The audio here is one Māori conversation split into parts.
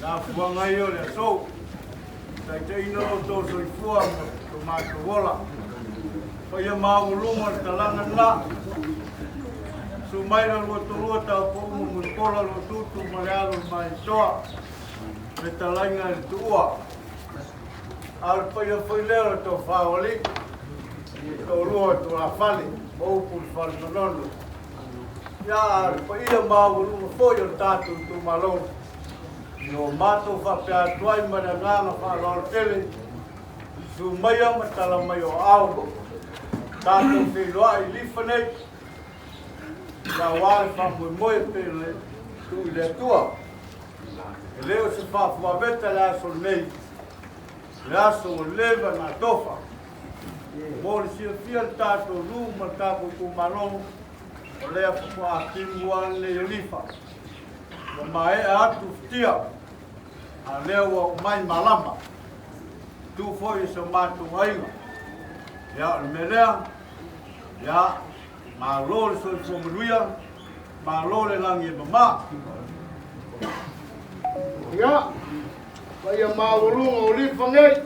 Na fuangai o le so. Tai te ino to so I fua to mātu wola. Pai a maulunga talanga na. Su maira lua tolua tau po umu mulkola lo tutu marealo mai toa. Me talanga le tua. Al pai a whailero to whawali. To lua to la fali. Maupu whali tonono. Ia pai a maulunga foi o tatu tu malong. No mato whapea tuai maranganga whalor tele. Su maia matala mai o au. Tato whiloa I lifanei. Ka wale whamuimoe pele tu I le tua. E leo se whafuaveta le aso nei. Le aso o leva na tofa. Mori sia fia tato luma tako kumalong. O lea fukua kimua le lifa. Ma e atu tia. A leo o mai malama. Tu foi so matu ainga. Ya melea. Ya ma lole so fomuia. Ma lole langi mama. Ya. Vai maulunga o lifangai.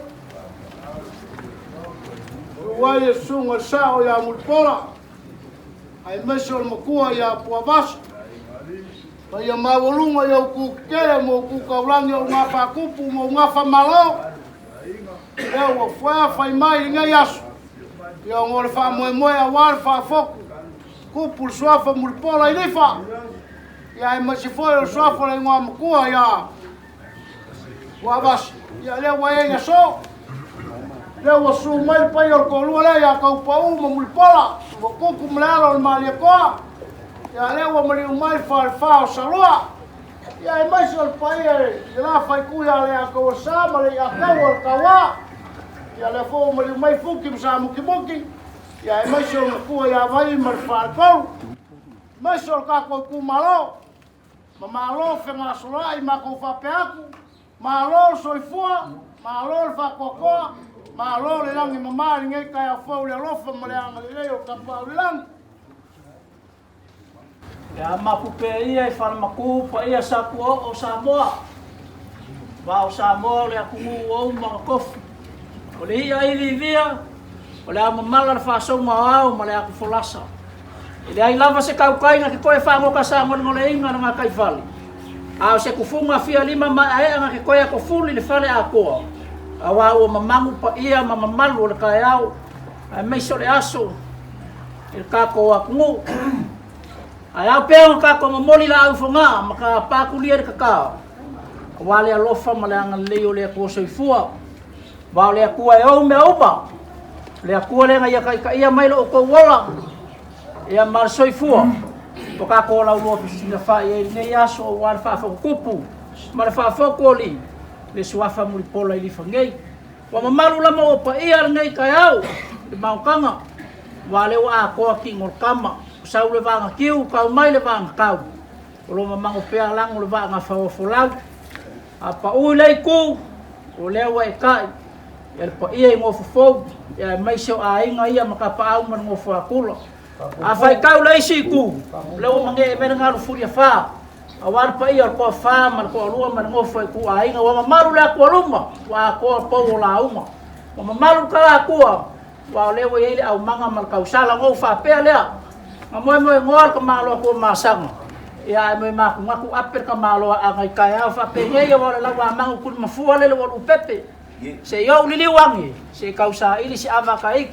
Wai sunga sao ya mulpola. Ai mesol makua ya puavas. Vai maulunga ya ku kele mo ku kaulangi o ngapa kupu mo ngapa malo. Eu fai mai ngai aso. Eu ngol fa mo a war fa foku. Kupu swafa mulpola ilifa. Ya ai masi foi o swafa le ngwa makua ya. Puavas. Ya le wai ya so. Leo su mai pai o kolua le ya kau pau mo mulpola. Mo kuku mlalo malia koa. Ya leo mali mai fa salua. Ya mai sol pai ya la fai ku ya le ko sa mali ya kau kawa. Ya le fo mali mai fuki sa muki. Ya mai sol ku ya vai mar fa ko. Mai sol ka ko ku malo. Malo fe ma sola I ma ko fa pe aku. Malo soi fua, malo fa kokoa. Malo le langi mamari ngai kai a fau le lofa male anga le leo ka pau le lang. Ya mapupe ia I whana maku pa ia sa kua o Samoa. Wa o Samoa le akungu o mga kofu. O le ia I vivia, o le ama mala le whasonga au ma le aku folasa. I le ai lava se kaukai nga ki koe whangoka sa ngone le inga nga kai whali. Ao se kufunga fia lima ma ae nga ki koe a kofuli le whale a koa. Awa o mamangu pa ia mamamalu le kai au. Ai meiso le aso. Il kako a kungu. Ai au peo kako mamoli la au fonga. Maka pakulia le kakao. Awa le alofa ma le anga leo le ako soifua. Wao le akua e au me aupa. Le akua le nga ka ia mailo o kou wola. Ia mar soifua. O kako la uloa pisina whai e nei aso o wale whaafoku kupu. Ma le whaafoku oli. Le suafa mulipola I lifangei. Wa mamalu lama o pa ia ngai kai au. Le maukanga. Wa le wa akoa ki ngol kama. Sau le vanga kiu, kau mai le vanga kau. O lo mamango pea lang o le vanga whaofolau. A pa ui lei ku. O le wa e kai. Ia le pa ia I ngofu fau. Ia mai seo a inga ia maka pa au man ngofu akula. A whai kau le isi ku. Le o mange e mena ngaru furia wha. Awal pa ia ko fa man ko lua man ngofa ku ainga wa maru la ko luma wa ko po la uma wa maru ka ku wa le we ile au manga mal ka usala ngofa pe le mo ngor ko malo ko masang ya mo ma ku aper ka malo angai ka ya fa pe ye wa la wa mang ku mafua le wa upepe se yo lili wangi se ka usa ili si ava ka ik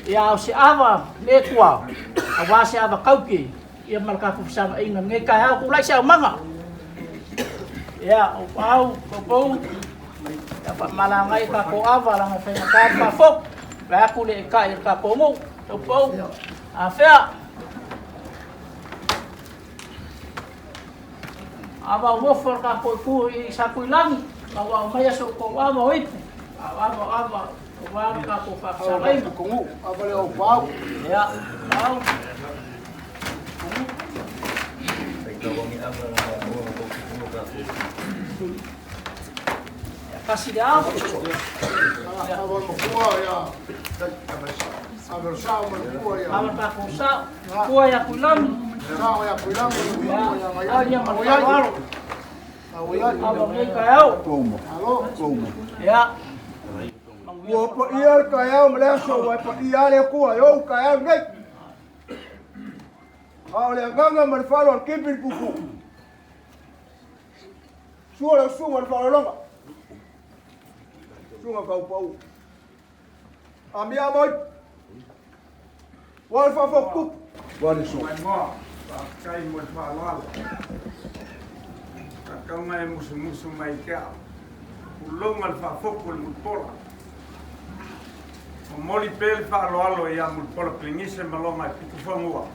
ya si ava le kwa awa si ava kauki ia marka ku sang inga ngai kai aku lai sa manga ya au ko ya pa malangai ka ko ava lang fa ka pa fok la ku le kai ka ko mo po a fa ava wo for ka ko ku I sa ku lang awa mai so ko ava oi ava wa ka ko fa sa lai ko ngu ava le o pau. Ya au kasih dia apa? Awal makua ya. Awal sao makua ya. Awal tako sa. Kuya ya kulam. Sao ya kulam. Ya ya malualo. Aba ngai kaiau. Como. Como. Ya. Wo pa ia kaiau mele so wa pa ia le ko yo kaiau ngai. Ole ganga mar falo kipin pupu. Suara sunga falo longa. Sunga kau pau. Amia boy. Wal fa fokku. Wal so. Mai mo. Kai mo falo. Kau ngai musu mai ka. Ulong al fa fokku mu pola. Moli pel fa alo ia mu pola plingise malonga pitu fangua.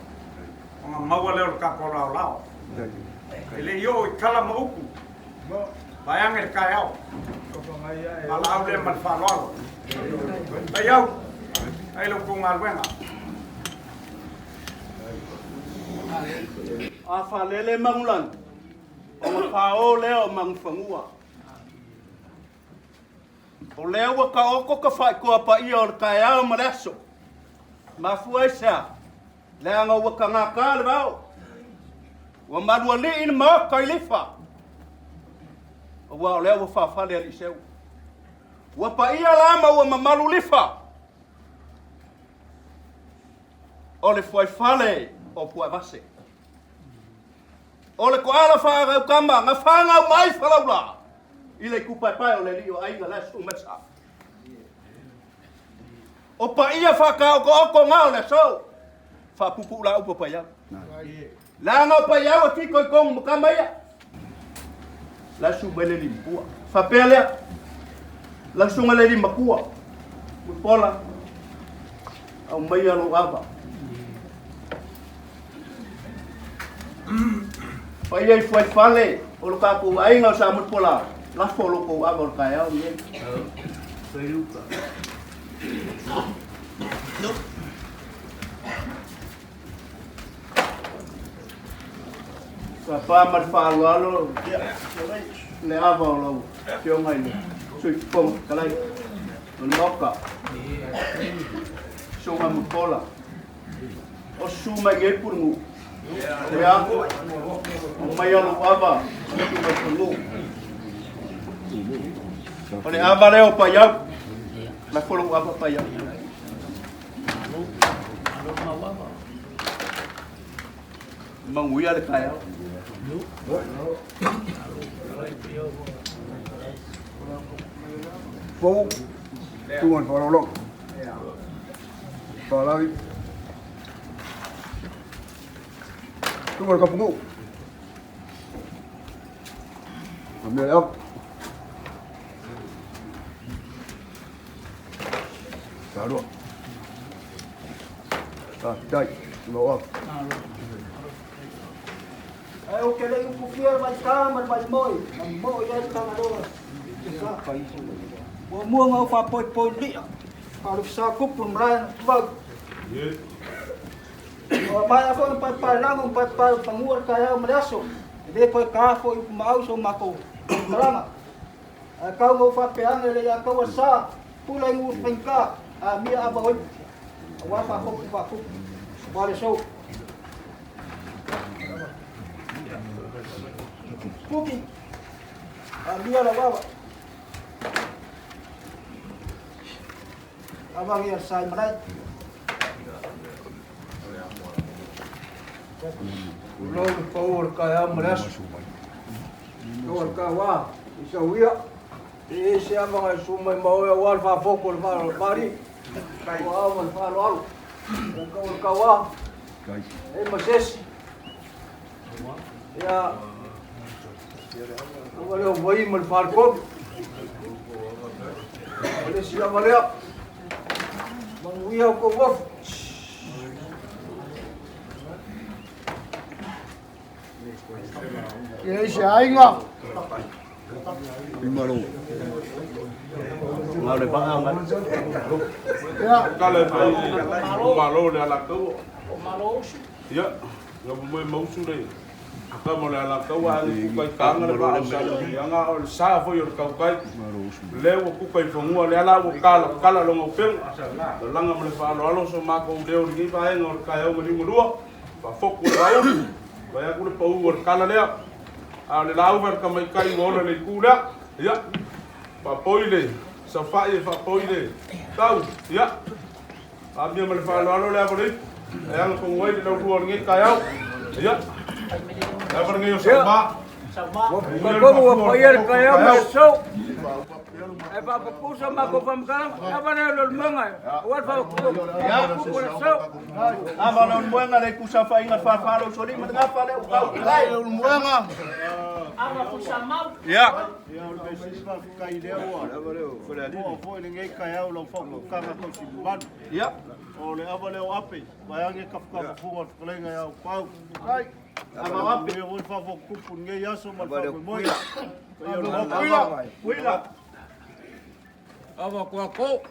Ona maua leo ka kola lao. Ele yo kala mauku. Bayang el kaiau. Ala ule man fa alo. Bayau. Ai lo kungal wenga. Afa lele mangulan. O fa o leo mangfangua. O leo ka oko ka fai ko pa ia o kaiau maleso. Mafuaisa. Langa waka ngaka le bao. Wa manua li in ma kai lifa. O wa leo fa fa le liseu. Wa pa ia lama wa mamalu lifa. O le foi fale o pua vase. O le ko ala fa ga kama nga fa nga mai fa la. Ile ku pai pai o le rio ai nga la su mesa. O pa ia fa ka ko nga le so. Fa pupu la upo pa ya. La nga pa ya o tiko kong mukama ya. La su bele li pua. Fa pele. La su ngale li makua. Pola. Au mai alo ava. Pa ia foi fale o lo ka ko ai nga sa mut pola. La folo ko ava o ka ya o ni. Foi luka. No. Pa mar fa alo le ava lo tio ngai le sui pom kalai o moka so ma mukola o su ma ge pur mu ya o mai alo ava tu ma pulu ole ava le o pa ya la folo ava pa ya mangui ale kaya Fou. Tuan falo long. Falai. Tuan kapungu. Ambil up. Taruh. Dai. Bawa. Ai o que le pufia vai camar vai moi ia ka ro o mua ngau fa poi poi li kalau sa ku pumran va o mai fo pa lang pa panguar kaya maraso de poi ka fo mau so mako malama kau ngau fa peang le ya kau sa pulai ngu pengka a mia aba hoi wa fa ku vale so Puki, dia la baba. Abang ya sai malai. Lo power kaya mres. Lo ka wa. Isa wia. Ese abang ai sumai mau ya wal fa fokol fa bari. Wa wal fa lo. Ka wa. Mases. Ya. Olha o boi mal farco. Olha se a valeu. Manguia o covo. Esse aí nga. Primaro. Mau le pa nga. Ya. Kala malo le ala ko. O malo. Ya. Ya mo mo su le. Kamo le ala ko wa ku kai kanga le ba sa ya nga o sa fo yo ka kai. Le wo ku kai fo ngua le ala wo kala lo ngo pel. Lo langa mo le fa lo so ma ko le o ni ba ngor ka yo mo ni mo fa fo ku ra o. Ba ya ku le pa u kala le. A le lau ver ka mai kai ngona le kula. Ya. Pa poile. Saofa'i fa poile. Tau. Ya. A mia mal fa lo le avori. E ang ko ngoi le lau ruor ngi kai au. Ya. E ver ngi sa ma. Ko mo pa yer kai au ma so. E pa pusa ma ko fam kan. Aba ne lo manga. Wa fa ko. Ya ko so. Aba no muenga le kusa fa inga fa fa lo soli ma nga fa le o muenga. Aba pusa mau. Ya. Ya o be sima kai le o. Aba le o fole ali. O fo le ngai kai au lo fa ko kanga ko si ban. Ya. O le aba le o ape. Ba ya nge ka fa fu o flenga ya o pau. Kai. Aba ape o fa fo kupu ngai ya so ma fa ko moi. Wila. Aba ko.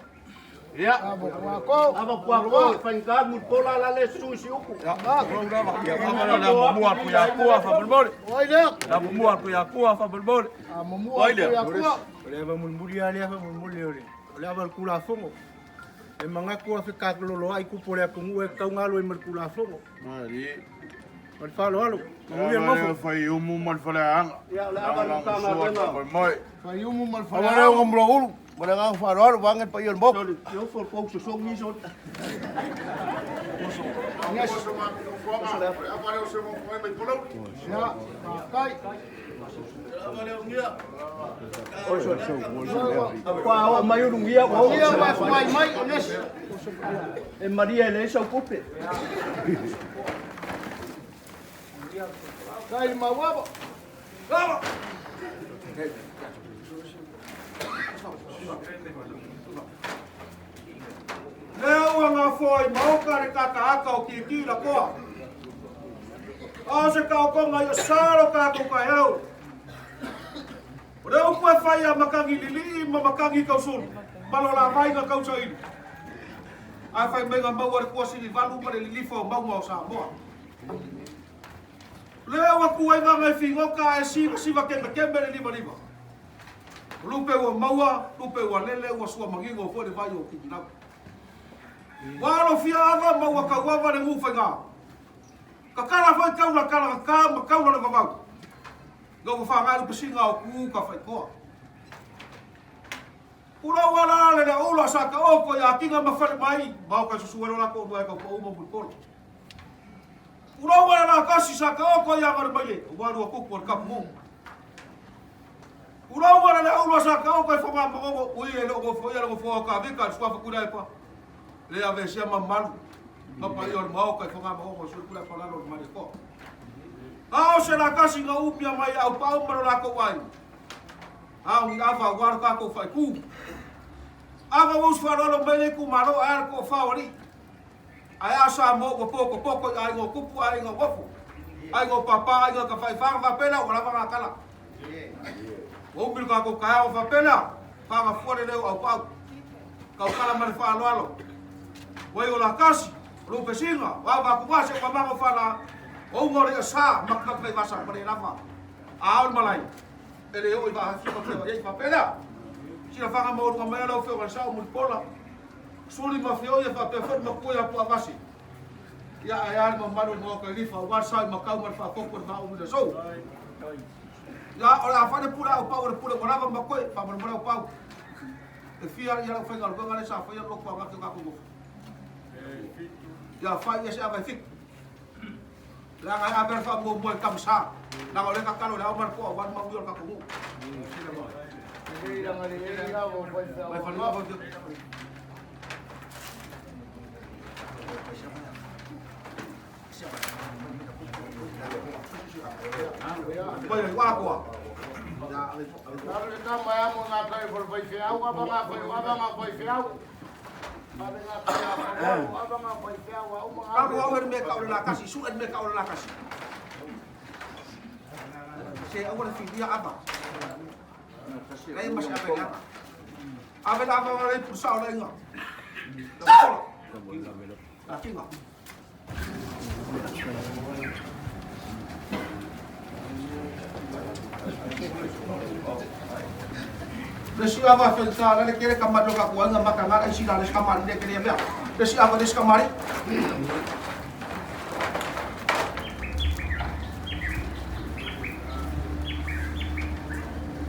Ya. Aba ko. Fanga mu pola la le sushi uku. Ya. Na mua ku ya ku fa bulbol. Oi le. Na mua ku ya ku fa bulbol. Oi le. Le va mulmuli ali fa mulmuli ole. Le va kula fongo. E manga ku fa ka lo ai ku pole ku e ka ngalo e mer kula fongo. Mari. Mal fa lo alo. Mu mo fai umu mal fala ang. Ya le aba no ka ma Ko moi. Fa yumu mal fa. Aba le ngom lo ulu. Ba nga fa lo alo banget pa yon bok. Yo for folks so mi so. Ya. Kai. Qua mai ulu ngia ko. Ia ba mai ones. E Maria le so pupe. Kai ma wabo. Leo nga foi mau kare kaka aka o ki la koa. O se ka ko nga yo saro ka ko ka eu. Reo ko fai a makangi lili ma makangi ka sul. Balola mai nga ka usai. Ai fai me nga mau ko si li valu ma lili fo mau mo sa mo. Leo aku ai nga mai fingo ka e si va ke li ma liva. Lupe o maua, lupe o lele o sua mangingo fo de vai o ki na. Walo fiava ma wa kawa le ngufa nga. Kakala foi kaula kala ka ma kaula le vavau. Go fa nga pesinga o ku ka fai ko. Ula wala le ula sa ka o ko ya kinga ma fa mai, ba ka su wala ko ba ka ko mo bul. Ula wala na ka si sa ka o ko ya mar mai, walo ko ko ka mo. Ula wala le ula sa ka o ko fa ma mo ui le ko fo ya le fo ka vika su fa ku dai pa. Le ave sia mamalu ma pa yo mau ka fonga mo so kula fala lo mari ko ao se la kasi nga upia mai au pau maro la ko wai au ni ava war ka ko fai ku ava us fala lo mele ku maro ar ko faori ai asa mo ko poko ai ngo kupu ai ngo wofu ai ngo papa ai ngo ka fai fa pela o la va kala o bil ka ko ka o fa pela fa fore le au pau ka kala mar fa lo Wai o la kasi, lo pesinga, wa ba ku wase pa ma fala. O ngore sa mak vai wasa pare lava. Aul malai. Ele o ba fi ko ye pa pela. Si la fanga mo ko me lo fe o sa mo pola. Suli ma fe o ye pa pe fer ma ku ya pa wasi. Ya ya ma malo mo ko lifa wa sa ma ka mo fa ko ko ma o de so. Ya o la fa de pura o pa o pura wala ba ko pa mo o pa. E fia ya fa ngal ko ngale sa fa ya lo ko ma ka ko. Ya fai ya sa vai fik. La ngai aber fa mo mo kam sa. Na ole ka kalo la mar ko wan ma mo ka ko. Ni la ngale ya o Vai fa no bo. Vai wa ko. Ya, ka mai amo na kai for vai fe au ba nga vai fe au. Kamu awal me ka ulah kasih, suat me ka ulah kasih. Saya awal video apa? Lain masih apa ya? Apa orang pusau lain enggak? Tapi enggak. Desi apa filter, ada kira kamar juga kuat nggak makan nggak isi dalam kamar dia kira dia. Desi apa desi kamar?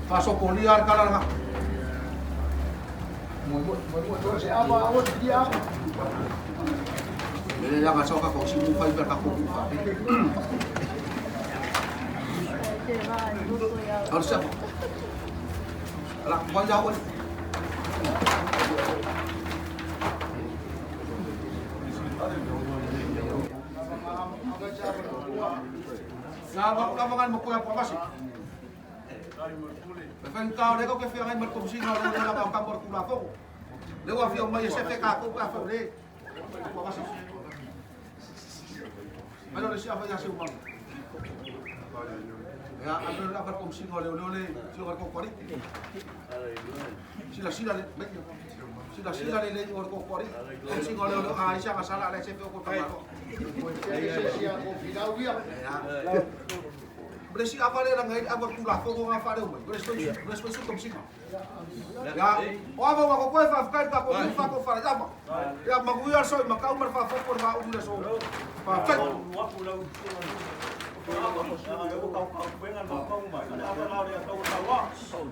Pasok ko liar ka lang. Si Aba, awat dia. Ini yang asal kau si muka ibar kau buka. Harus siapa? Anak buah jauh. Nah, kamu mau kuya apa sih? Kan kau dek kau kefiangan berkomisi kau dalam kau kampur kulafong. Lewa fiang mai sefek aku apa deh? Apa sih? Mana ada siapa yang siuman? Ya, ambil apa komisi kau oleh siapa kau kuari? Sila le, sila le orang kau kuari. Komisi kau oleh Aisyah masalah le sefek kau tahu. Beresi apa dia orang ini abang kulah kau apa dia umai. Beresi komisi kau. Ya, apa kau kau faham kau faham apa? Ya, maguiar soy makau merfaham kau faham udah so. Faham.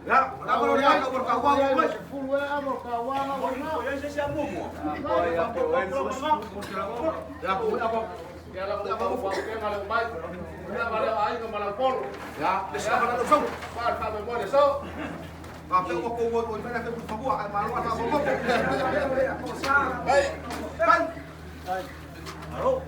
Ya, apa dia kau berkawan umai? Ya, apa? Ya, desiapa na so. Para mo mo so. Kapag ko ko na ka po ko ay maluwa na ko. Hey. Kan. Aro.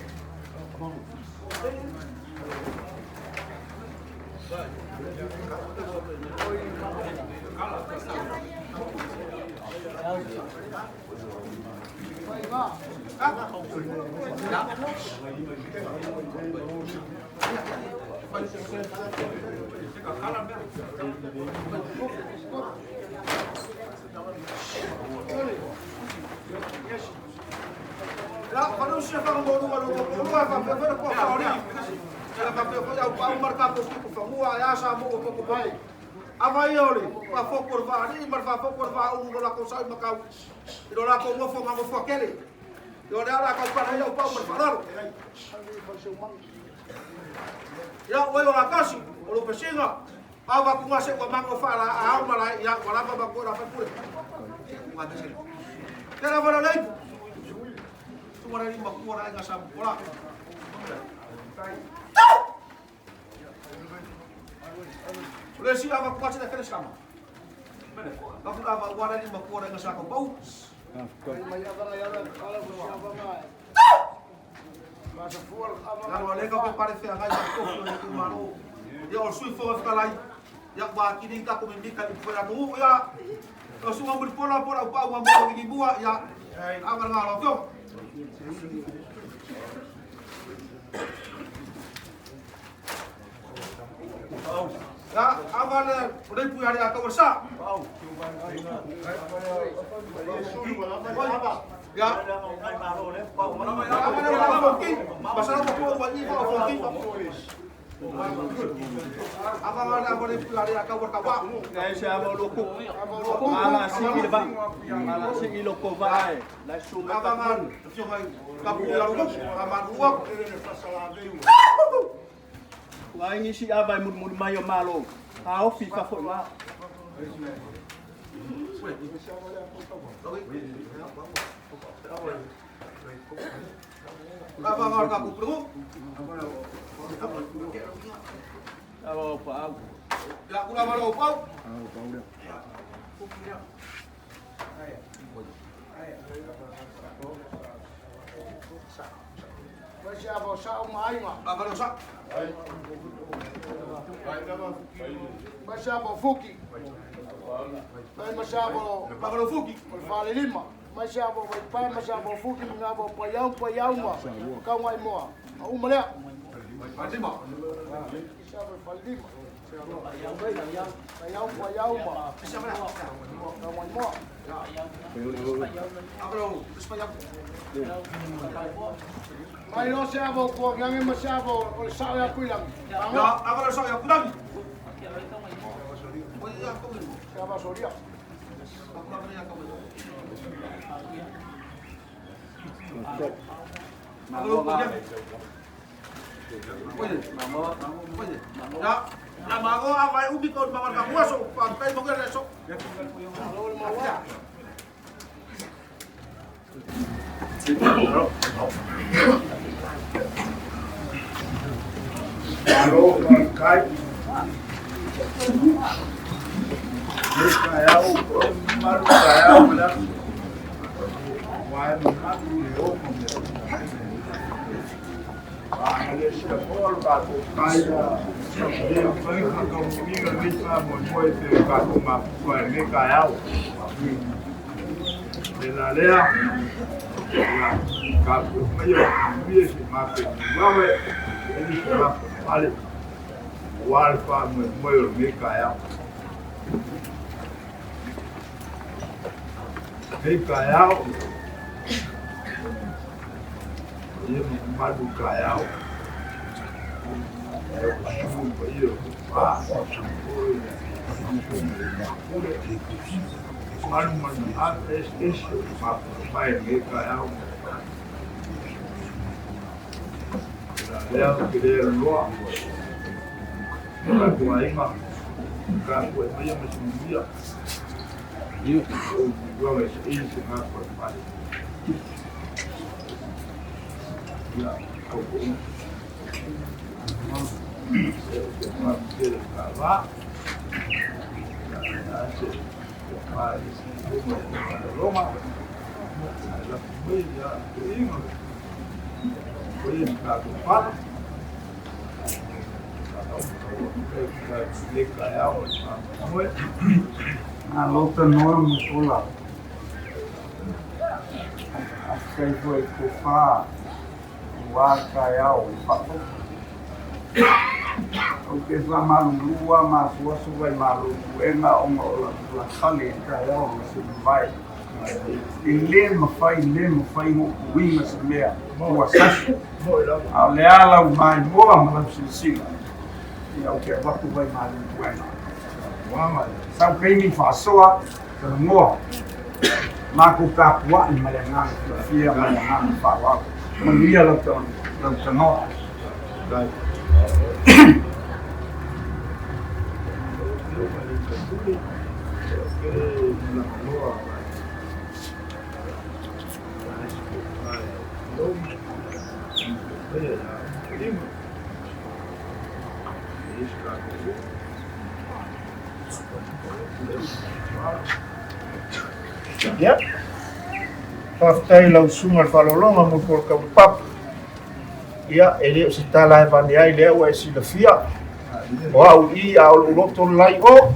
Ya, kalau siapa yang baru apa kau ni? Kalau kau yang marka kau semua ya sama kau baik. Apa yoli? Fokur va ni fokur va kau sai makau. Idola kau mau fokeli. Yo dah kau pada yo pau berfarar. Ya, orang kasih, orang pesinga. Awak ngasih kau mango fala, awak malah ya wala apa kau dapat pun. Kenapa ada lagi? Cuma dari makmur aja nggak sama bola. Udah sih apa kuat sudah kena sama. Aku apa warna ini makmur aja nggak sama bau. Kalau ada kau kepada saya aja kau itu malu. Ya orang suif orang kalai. Yang bah kini tak kau membikan pada mu ya. Kalau semua berpola apa uang bawa ini buat ya. Amal ngalau kau. Ya, amal udah punya ada kau bersa. Ya. Masalah kau buat ini kau Abang ada boleh pulang dia kau berkawak. Saya siapa loko. Malah sini bang. Malah sini loko bang. Abangan, sungai kapulang loko, aman uang. Wah ini si abai mul mayo malo. Kau FIFA kau mah. Abangan kapu perlu. Apa aku? Ya aku lama lo pau. Masih apa sah mai mah? Apa lo sah? Masih apa fuki? Masih apa lo fuki? Vale lima. Masih apa pai masih apa fuki mengapa payau mah? Kau mai mo. Aku melihat. Fatima. Siapa Fatima? Payau mah. Siapa? Kau mai mo. Apa lo? Sepanjang. Mai lo siapa kau yang masih apa? Oleh saya aku hilang. Ya, apa lo saya aku hilang? Oh iya, aku hilang. Siapa Soria? Aku nak beri aku. Aku lupa dia. Ya. Na mago vai ubi ko mga kamuaso pa kay mo gere so. Alo, kai. Kaya ako, maru kaya ako lang. Why mo na ko Alis ka po, bago kaya. Hindi pa yung hanggang hindi ka mo mo ito bago mapukuha. Hindi kaya ako. Dinalea. Kapo mayo, hindi si Mapit. Wawe, hindi si Mapit. Palit. Walpa mo hindi kaya ako. Hindi kaya ako. Ia madu kaya o. Malu madu ates isu mapai me kaya o. Leo kide loa. Madu ai ma. Kapo e mai mas dia. Ia o gome isu mapai. Ya, koko. Alô, Tenor, Mula. Acho que foi Kufá. Kayao, o que é malu, mas o osso vai malu, é na uma sali Kayao, se vai. Ele me faz um ruim nessa meia, boa sacha. A leala o mais boa, mas não se e é o que é que vai malu, bueno. Sabe quem me faz só, não Maku kapwa ni malengang, fia malengang fawa. Mendia lang tanong. Right. Ya. Pastai lau sungal falolonga mo por kapap. Ya, ele se está lá vandia ele o esse da fia. Wa i au loto lai o.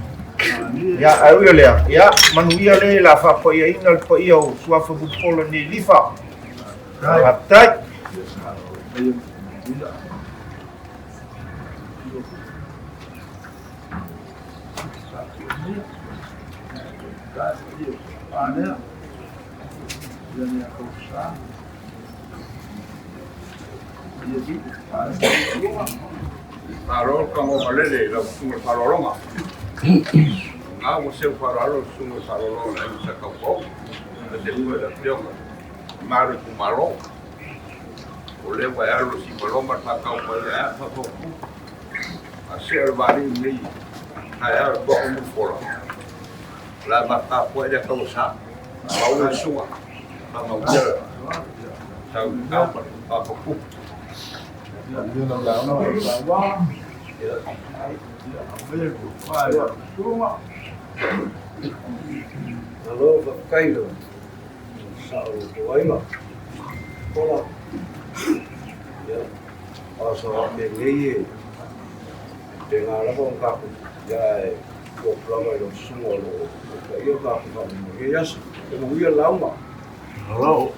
Ya, au ele. Ya, manuia le la fa po ia inal po ia o sua fa bu polo ni lifa. Pastai. Ada dan yang usah jadi Farol como valere la sunga farolonga. Nga mo se farolo sunga farolonga e sa kapo. De la pionga. Maro ku maro. O le vai alo si paloma ta kapo le a fa ko. A ser vari ni. Ai bo mo fora. La mata puede causar a una suma a maudera a poco Halo, Kairo. Sao Tuaima. Hola. Ya. Asa mengi. Dengan apa kapu. Ya, ko plama lo sumo lo. Yo kapu ka mo. Yes. Mo ia lauma. Hello.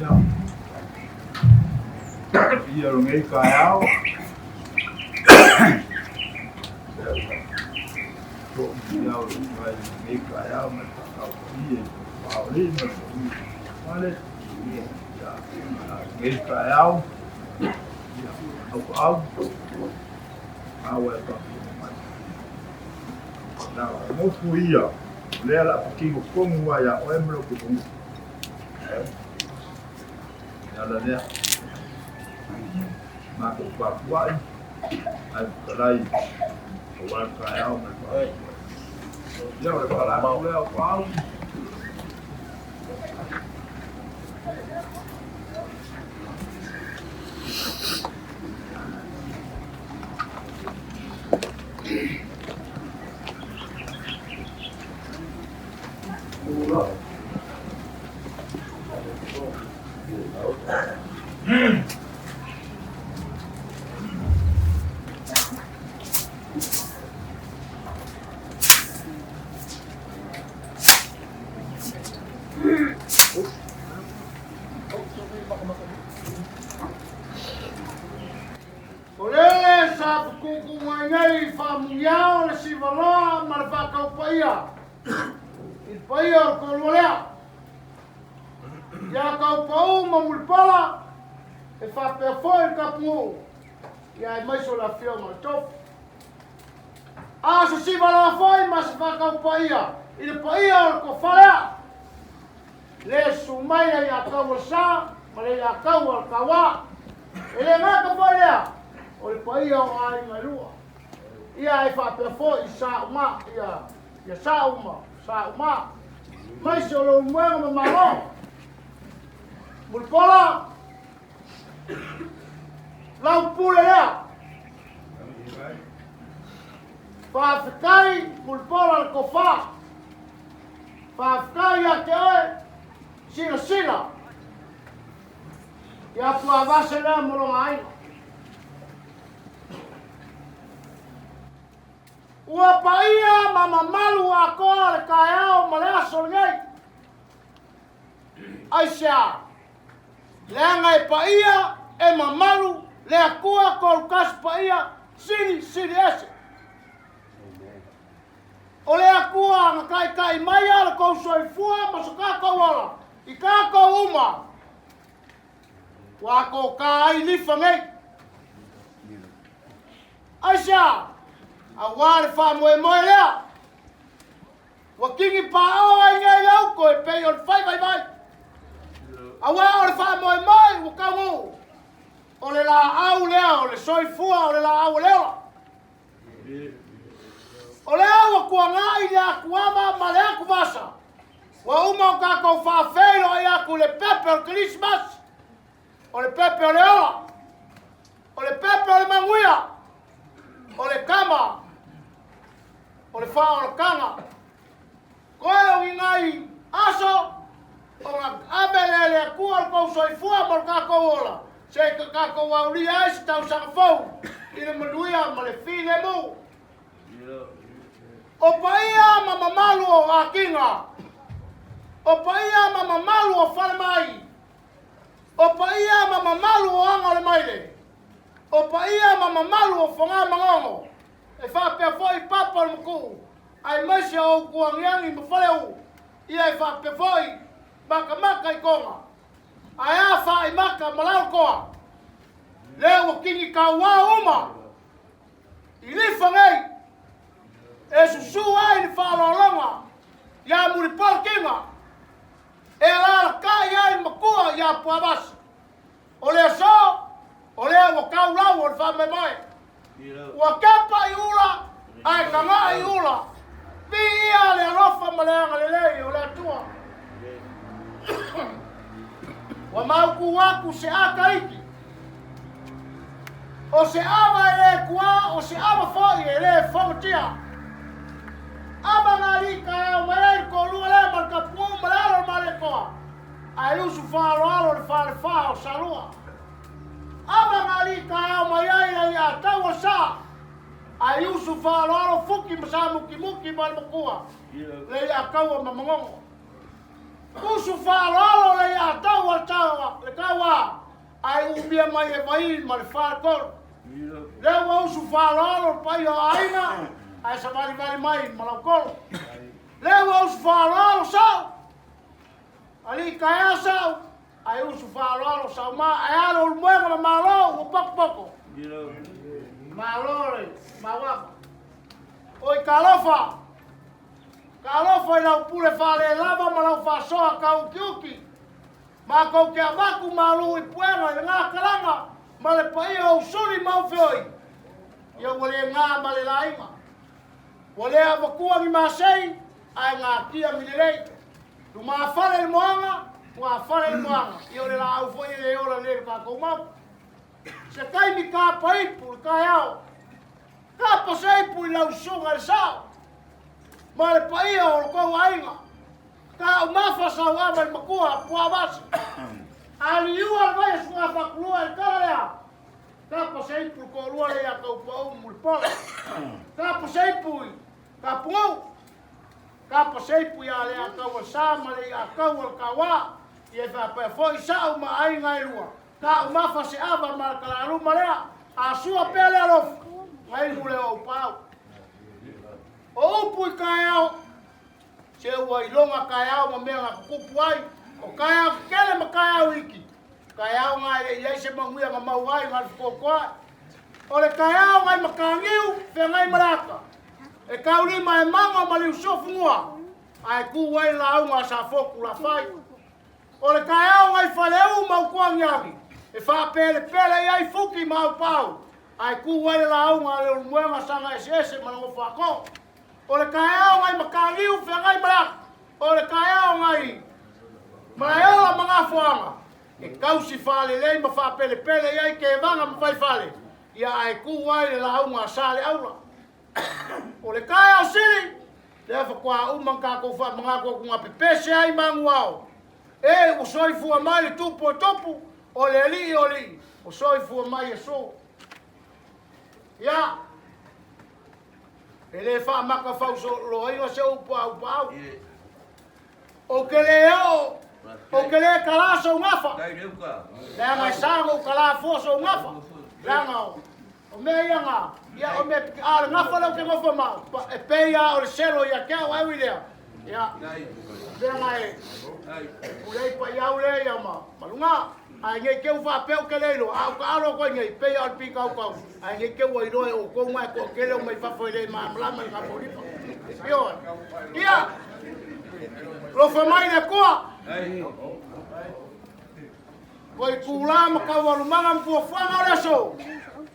Ya. Ia lo ngai kaya. Ko ia lo ngai kaya ma ka ia. Pauli ma. Vale. Ya. Ngai kaya. Ya. Au. Awe ka. Na mo fuia. Le ala ki ko mu ya o emro ko. Ya la dia. Mako papuai. Ai kalai. Kawan kaya mai. Dia oleh pala leo pau. Olele sa kuku ngai famuiao le sivaloa ma le whakaupaia. I paia o kololea. Ia kaupau ma mulipala e whapea foi ka pungu. Ia e maiso la fio ma tofu. A sa sivaloa foi ma se whakaupaia. I le paia o ko whalea. Le sumaia ia kaua sa ma le ia kaua kawa. E le ngaka foi lea. O le paia o ai mai lua. Ia e whapea foi sa uma. Ia sa uma. Sa uma. Mai se o lo muenga ma malo. Mulpola. Lau pule lea. Whawhikai mulpola le kofa. Whawhikai a te oe. Sina sina. Ia pua vase lea molonga aina. Ua paia mama malu a koa le kaiao ma le aso ngei. Aisea. Leanga e paia e mamalu le akua ko lukas paia sini ese. O le akua nga kai mai ala ko soifua ma so ka ko wala. I ka ko uma. Wa ko ka ai lifa ngei. Aisea. A wale wha moe lea. Wa kingi pa o ai ngai lau ko e pei on fai vai. A wale o le wha moe wa kamu. O le la au lea, o le soifua, o le la au lea. O le au kua ngai le aku ama ma le aku vasa. Wa uma o kako wha feilo ai aku le pepe o Christmas. O le pepe o le ola. O le pepe o le manguia. O le kama. O le wha o le kanga. Koe o ngai aso. O nga abele le kua o kou soifua mo le kako ola. Se ka kako wauri ai se tau sanga fau. I le manuia ma le fine mu. O paia ma mamalu o a kinga. O paia ma mamalu o whale mai. O paia ma mamalu o anga le maile. O paia ma mamalu o whanga mangongo. E whapea foi papa le muku. Ai maise o kuangiangi mawhaleu. Ia e whapea foi maka i konga. Ai a wha i maka malau koa. Leo o kingi ka wā uma. I lifa ngei. E susu ai ni whaalolonga. Ia muri polkinga. E lara kai ai makua ia puavasi. O lea so. O lea o kau lau o le whame mai. Ua kepa i ula. Ai kanga i ula. Vi ia le arofa ma leanga le lei o lea tua. Wa mauku waku se aka iki. O se ama e le kua, o se ama foi e le fongatia. Ama ngā rika e o mai ko lua le marka pungu malalo male koa. Ai usu whaaloalo le whale whao salua. Ama ngā rika e o mai ai a taua sa. Ai usu whaaloalo fuki masa muki male makua. Le a kaua mamangongo. Usu whaaloalo le a taua le kaua. Ai umia mai e vai ma le whale koro. Lewa usu whaaloalo pai o aina. Ai sa vari mai malau kolo. Lewa usu whaaloalo sau. Ali kaya sau. Ai usu whaaloalo sau ma. Ai alo ulmuenga ma malo o poko. Malo le, mawaka. Oi kalofa. Kalofa i lau pule whale lava ma lau whasoa kau kiuki. Ma kau ke avaku malu i puenga i ngā karanga. Ma le pai o suri mau feoi. Ia wale ngā ma le lainga. Wale a wakua ni masei, ai ngā kia minirei. Tu maa whare le moanga, maa whare le moanga. Ia le la au fo i le ora le ka koumau. Se kai mi ka paipu, kai au. Ka paseipu i lau sunga le sao. Ma le pai o kou ainga. Ka o mawha sau ama i makua, pua wasi. Ali iua vai sunga whakulua i kalarea. Ka paseipu ko lua le a kau pau mulpola. Ka paseipu i, ka pungau. Ka paseipu i a le a kau a sama le a kau al kawa. I e whapea fo i sao ma ai ngai lua. Ka o mawha se ava ma kala ruma lea. A sua pea le alofu. Ngai mule o pau. O upu i kai au. Se ua i longa kai au ma mea ngā kupu ai. O kai au kele ma kai au iki. Kai au ngai le iei se manguia ngā mau ai ngā fukokoa. O le kai au ngai ma kāngiu whea ngai maraka. E kauri ma e manga ma liu sofungua. Ai ku wai la au ngā sa foku la whai. O le kai au ngai whaleu ma ukua ngiangi. E wha pele pele iai fuki ma au pau. Ai ku wai la au ngā leo muenga sanga ese ma nango whako. O le kai au ngai ma kāngiu whea ngai maraka. O le kai au ngai ma e ola ma ngā fuanga. E kausi whale lei ma wha pele pele iai ke vanga ma whai whale. Ia ai ku wai la au ngā sale aula. O le kai au siri. Le afa kua umang kako wha mga kua kunga pepese ai mangu au. E o soi fua mai le tupu o tupu. O le li o li. O soi fua mai e so. Ia. E le wha maka whau so loinga se upa au pau. O ke le o. O ke le kala so ngafa. Le ngai sango kala fo so ngafa. Langa o. O mea ia ngā. Ia o mea ala ngafa lau ke ngofa mau. E peia o le selo ia kia o ewi lea. Ia. Lea ngai. Ulei pa iau le ia ma. Malunga. Ai ngai keu wha peu ke leilo. Au ka alo koe ngai. Peia o le pika au kau. Ai ngai keu o iroe o kou mai ko ke leo mai whafoi le maa mlama i ngā poripa. Ia. Ia. Lofa mai le kua. Koi kula ma ka walu manga mpua whanga le so.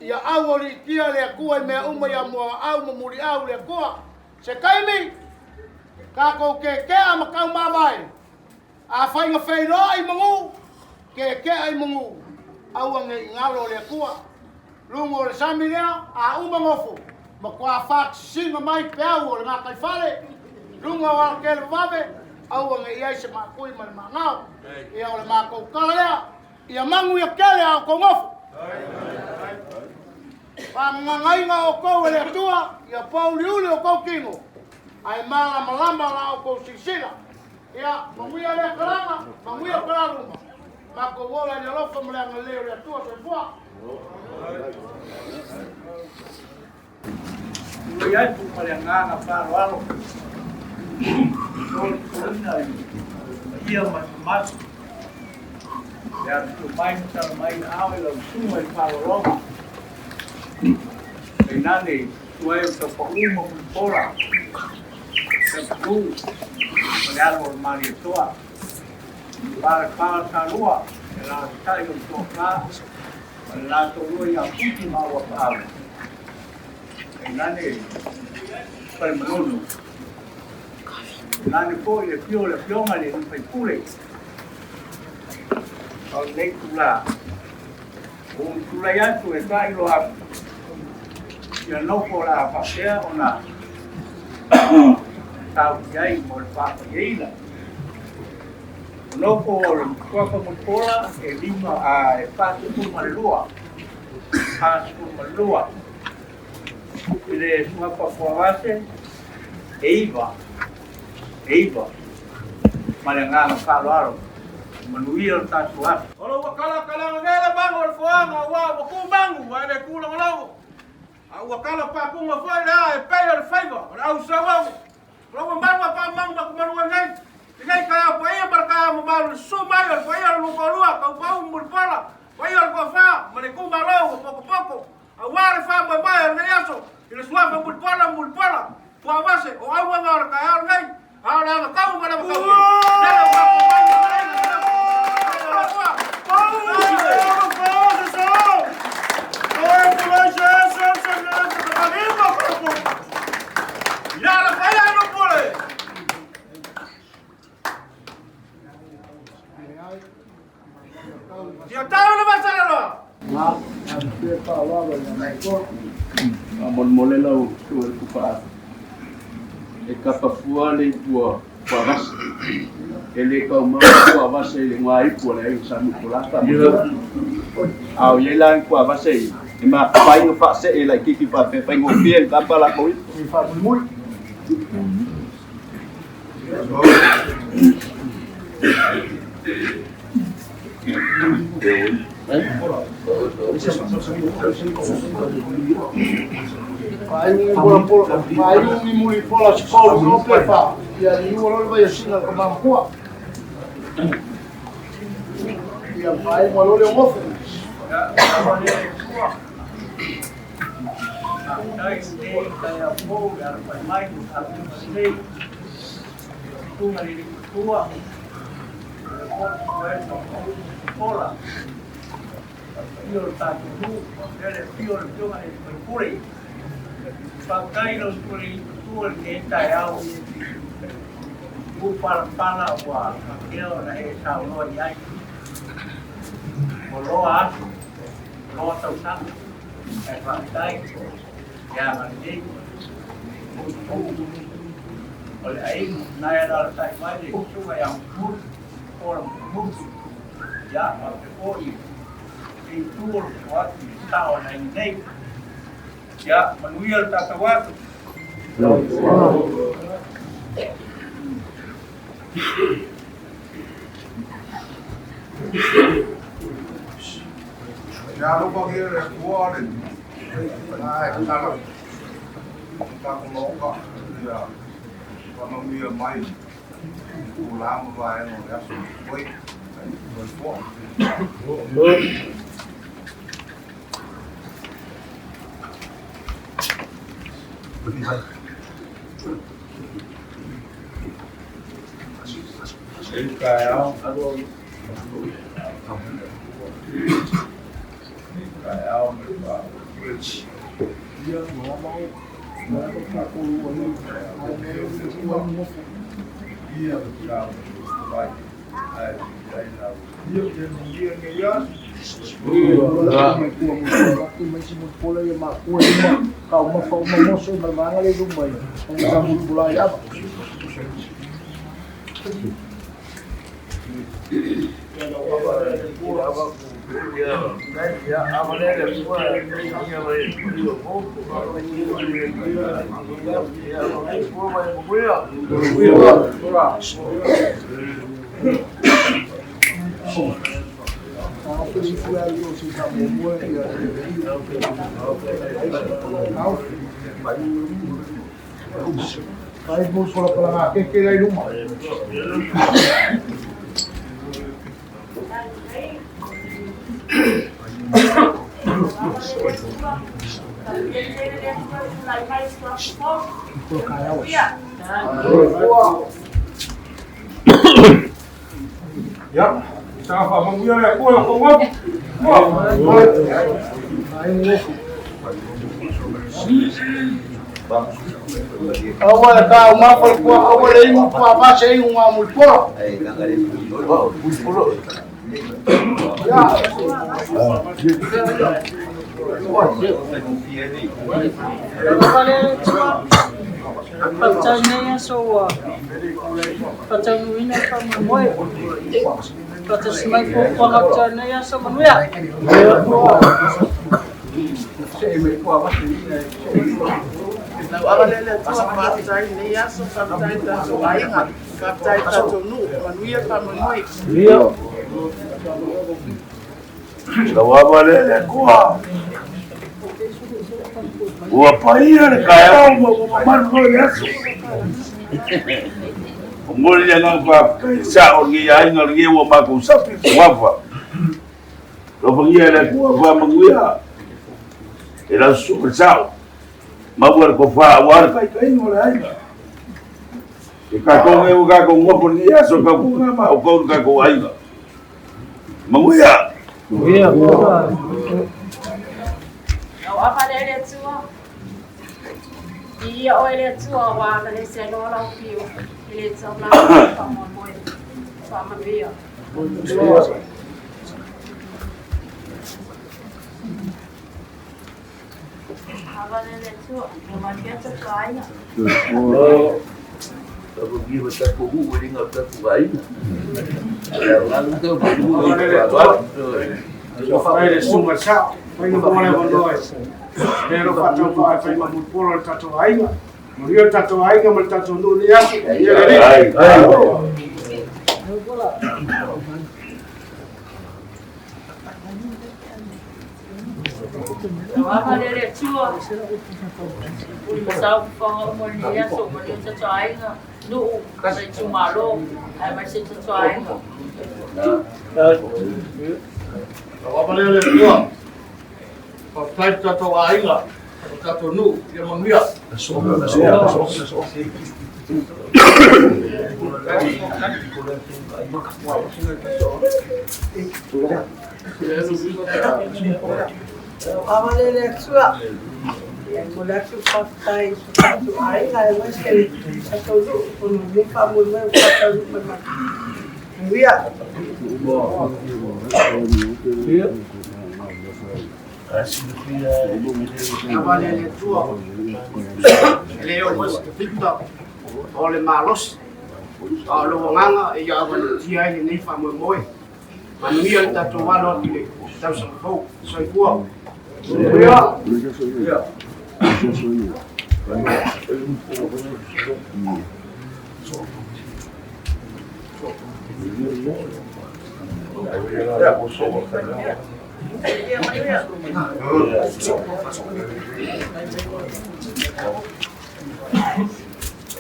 Ia au o li kia le kua i mea uma ia mua au ma muri au le kua. Se kaimi. Ka kou ke kea ma kau mawai. A whainga whairoa i mangu. Ke kea i mangu. Au ange i ngalo le kua. Lungo le sami lea a uma ngofo. Ma kua whak singa mai pe au o le ngā kai whale. Lungo wa ke le wawe. Au ange iai se maa kui ma le maa ngau. Ia o le maa kou kala lea. Ia mangu ia kele au kou ngofo. Pa ngangainga o kou ele atua. Ia pauli uli o kou kingo. Ai maa malama la o kou sisila. Ia manguia le karanga. Manguia kararuma. Ma kou wola ni alofa mle anga leo le atua se fua. Ia tu male nganga paro alo. Ia mas ya tu mai sa mai awe lo sumai paro roma. E nani tuai to po umo pora. Se tu olhar o mari toa. Para salua, ela sai um pouco lá. Lá to lo ia puti ma wa paro. E nani para mano. Nani po le pionga le pai pule. Au nei kula. O kula ya tu e kai lo a. Ya no fora pa sea ona. Tau yai mo pa yeila. No por kwa mo pola e lima a e pa tu malua. Ha tu malua. Ile sua pa base Eiva. Malangana kalo manuia ta suat. Olo wakala ngela bango le fuanga wa ku bangu wa le kula ngalo. A wakala pa ku ma foi la e pei le faiva. Au sawa. Lo mbarwa pa manga ku maru ngai. Ngai ka pa ia barka mo maru so mai le foi lu ko lua ka pa un mulpala. Foi le ko fa mane ku malo poco. A wa fa ba ba le yaso. Ile suafa mulpala. Kwa base o au ngor ka ngai. Ahora kau mana kau. Amon molelau tu kupa. E kapafua le tua paras. Ele kau mau tua vase le ngai pu le samu kulata. Au ye lang tua vase. E ma pai no fa se e la kiki pa pe pai ngo bien ka pa la koi. Fa mul. Vai mi muli pola scola non per fa. Ya ni uno lo vai a sina come un po'. Ya vai mo lo le mo. Pola. Io tanto tu, delle fiore più ma per pure. Fa cairo pure tu che stai a un pana qua, che ora è sao no ya. Lo tau sa. E fa dai. Ya ma di. Olha aí, na era da mais de chuva é ora muito. Ya, ma poi il tour quasi stava nei ya manuel tatawato ya lo pa che le cuore ta con lo ka ya quando mi mai la mo vai no adesso poi Vai bus pola pelanga que dai rumah. Ya, Saofa'i manguia le kuo ko mo. Awal ka umapal ko awal ay mo pa ba sa yung mulpo. Ya. Pagcanya so pagcanya pa mamoy. Patas may po pagcanya sa manuya. Awalele tua patai ni aso patai ta so ainga patai ta so nu manuia pa mamoi Rio. Awalele kuwa. Wa paia le kaya mo man ko yeso. Ngol ya nga pa sa ongi ya nga ngi wo ma ko sapi wafa. Lo pangia le kuwa va manguia. Era super sao. Mabuar ko fa war kai no lai. E ka ko e uga ko mo por dia so ka ku ma o ko ka ko ai. Manguia. Iya. Au apa le tua. Ia o le tua wa le se no la piu. Ile tsa na pa mo mo. Pa ma via. Havalele tua, ia maniata kainga. Aku pergi betul kubu boleh ngap tak kuai. Lalu tu boleh. Saofa'i le sunga sao, fai na mole vonoi. Pero fato fa fai ma polo tato ainga. Mario tato ainga ma tato no ni asu. Havalele tua. Uli Saofa'i mo ni asu, Mario tato ainga. No, kasi tumalo, ay may si tato ainga. Havalele tua. Fai tato ainga. Tato no, ia mangia. Havalele tua. Mulai pakai satu air, saya mesti satu pun ni kamu mau pakai mana? Dia. Havalele tua. Leo mas kita oleh malos. Kalau nganga ia akan dia ini famu moi. Manusia tato walo di tahu sebab saya buat. Ya.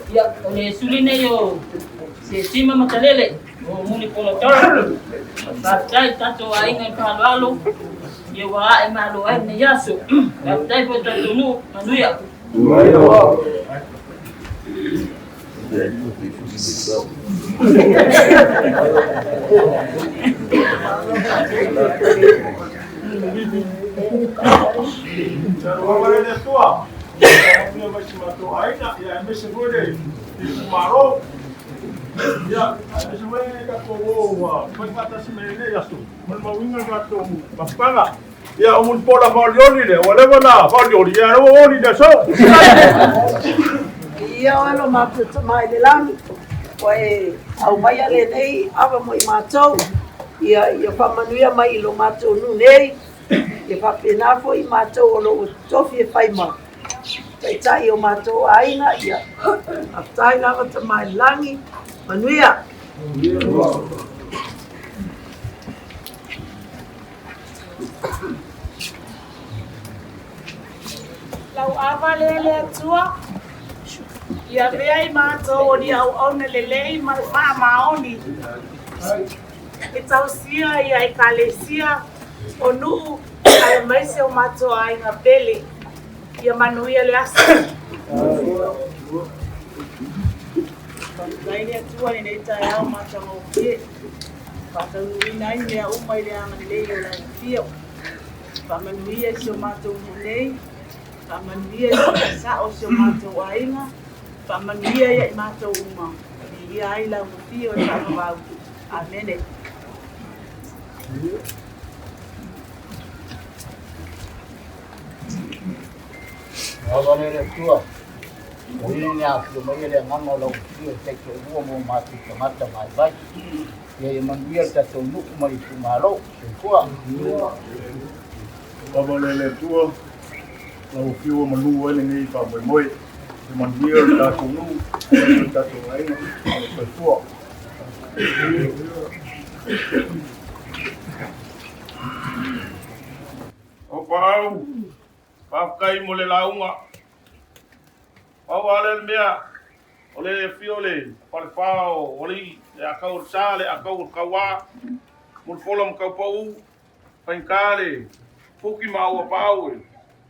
Ya, oleh suline yo. Tesema matalele. O muli polo toro. Batai tato ainga palo. Yo wa e malo e ne yaso. Batai po tato nu manuia. Havalele tua. Ia mai mato aina, ia me se vore. Maro. Ya, ada semua ka ko wa. Mai pata se me ne yasto. Mal mawinga ka to mapanga. Ya umun pola falioni le, whatever na falioni ya no oni da so. Ia alo maputa mai le lami. Wai au mai ale nei ava mo matou. Ia pamanuia mai lo matou nu nei. Ia papena fo I matou lo tofi fai ma. Tai o matou aina ia. Atai lava ta mai langi. Manuia. Lau havalele tua. Ia vea I matou ni au ona lelei ma maoni. E tausia ia e kalesia o nuu ai mai se o matou ainga pele. Ia manuia le asa. Laini tua ni nei tai au matou o pie. Pata uina I mea umai le anga lei o lai fio. Pamanuia se o matou nei. Pamanuia se sa o se o matou ainga. Pamanuia ia I matou uma. Ia ai la fio e sa amene. Havalele tua. Ini aku mai le ngamo lo fio te ke uo mo matu mata mai vai. Ia mangia tato nu mai tumalo. Kua. Havalele tua. Lau fio manu ene nei pa moi. Mangia tato nu, tato aina, so tua. O pau, pakai mo le launga. Pau ale mea, ole fiole, pau, oli, akau sale, akau kawa, mul folom kau pau, pankale, puki mau pau,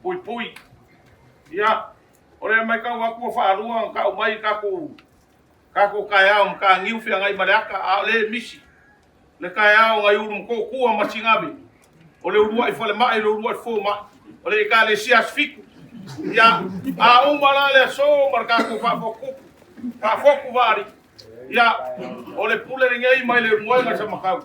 pui. Ya, ore mai kau aku whaalua, kau mai kaku kaiao, ka ngiu whia ngai mareaka, a le misi. Le kaiao ngai urum kua masingabe. O le urua I whale mai, le urua I fō mai. O le ka le sias fiku. Ya, a umala le so, mar kaku whafoku. Ka foku wari. Ia, o le pule le ngai mai le moenga sa makau.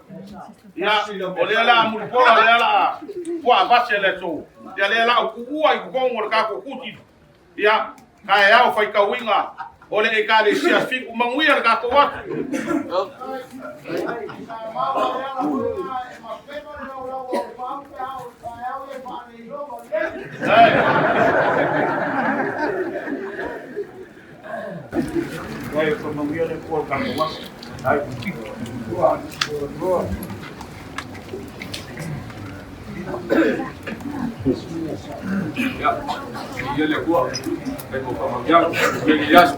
Ia, o le ala muli pola le ala kua base le tō. Ia le ala kukua i kukongo le kako kuti. Ia, kai au fai kauinga o le e kare sia fiku manguia le kako watu. Vai con manguia le kuo kako watu. Ai, ya, dia le kuah, tengo pamangyan, dia lias.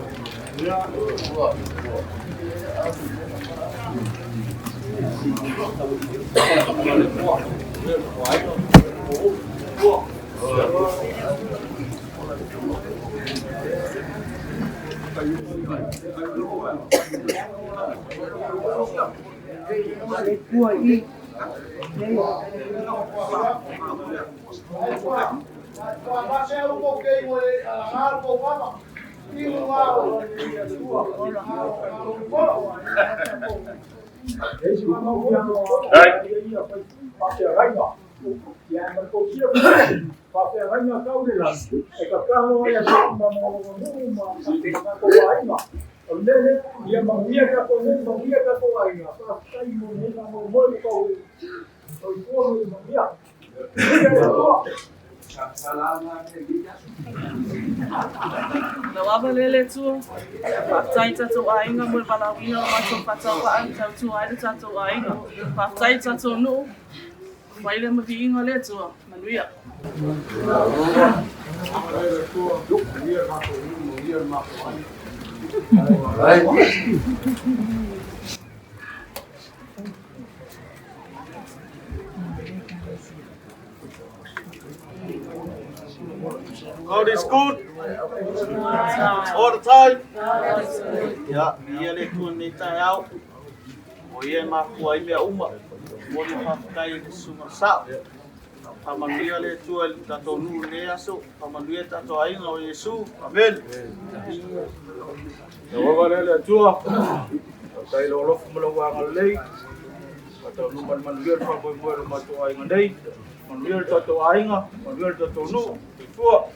Lawa lele tu, patai tatu ainga mul balawina macam patau paan tatu aida tatu ainga, patai tatu nu, maile mavinga le tu, manuia. God is good all the time. Ya, ia le tūne tai au. O ia makua I mea uma. O le whakakai le sunga sao. Pamanuia le tua le tato nuu le aso. Pamanuia tato ainga o Yesu. Amen. Ya wawa le tua. Tai lo lofu mula wanga lei. Tato nu manuia le whakoi mua le matua ainga nei. Manuia le tato ainga. Manuia le tato nuu. Tua.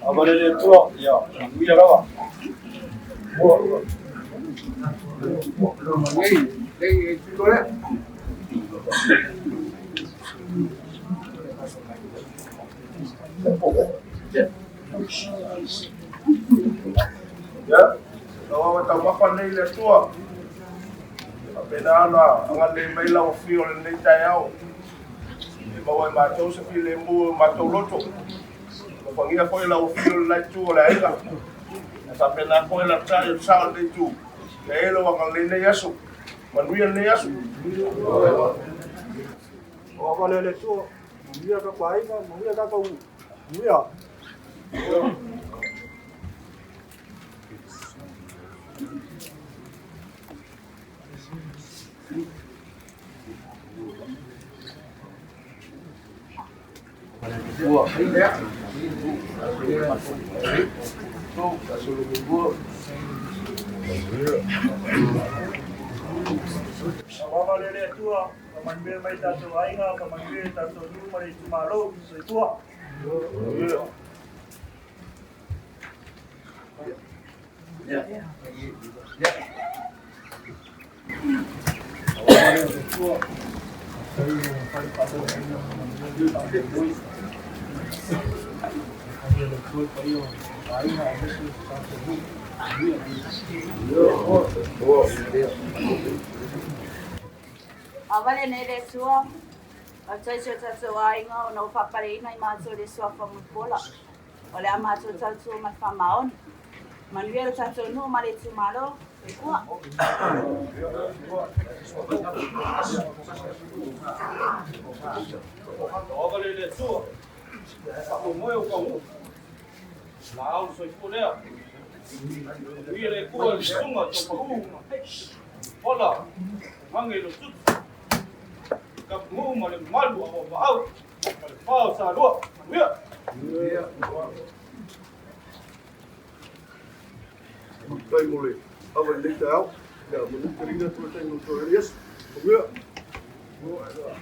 Abang le tua. Ya, manuia rawa. Ya, lawa ta mapa nei le tua. Apena ana anga le mai lawa fio le nei tai au. E maua ma tau se fi le mu ma tau loto. Ko pangia foi lawa fio le tua le aiga. Esa pena foi la tai sa le tu. Le elo anga le nei aso. Manuia nei aso. O wale le tua, muia ka painga, muia ka kau. Muia. Buah, ini ya. Tuh, kasih lebih buah. Wale le tua, kamanbir mai tato ainga, kamanbir tato nu mai tumalo, sai tua. Ya. Ya. Awale nei le tua, a tai se tatu ainga o no whapareina I mātou le sua whamupola. O le a mātou tatu ma whamaon. Manuia le tatu nu ma le tumalo, e kua. Awale le tua. Ako moe o kaungu. La au soi pulea. Ia le kua le sunga to pahu. Hola. Mange lo tutu. Ka mu ma le malu o pa au. Pa le pao sa roa. Ia. Tay mo le. Awa le tau. Ya mo le kringa tu tay mo to yes. Kuya. Mo ala.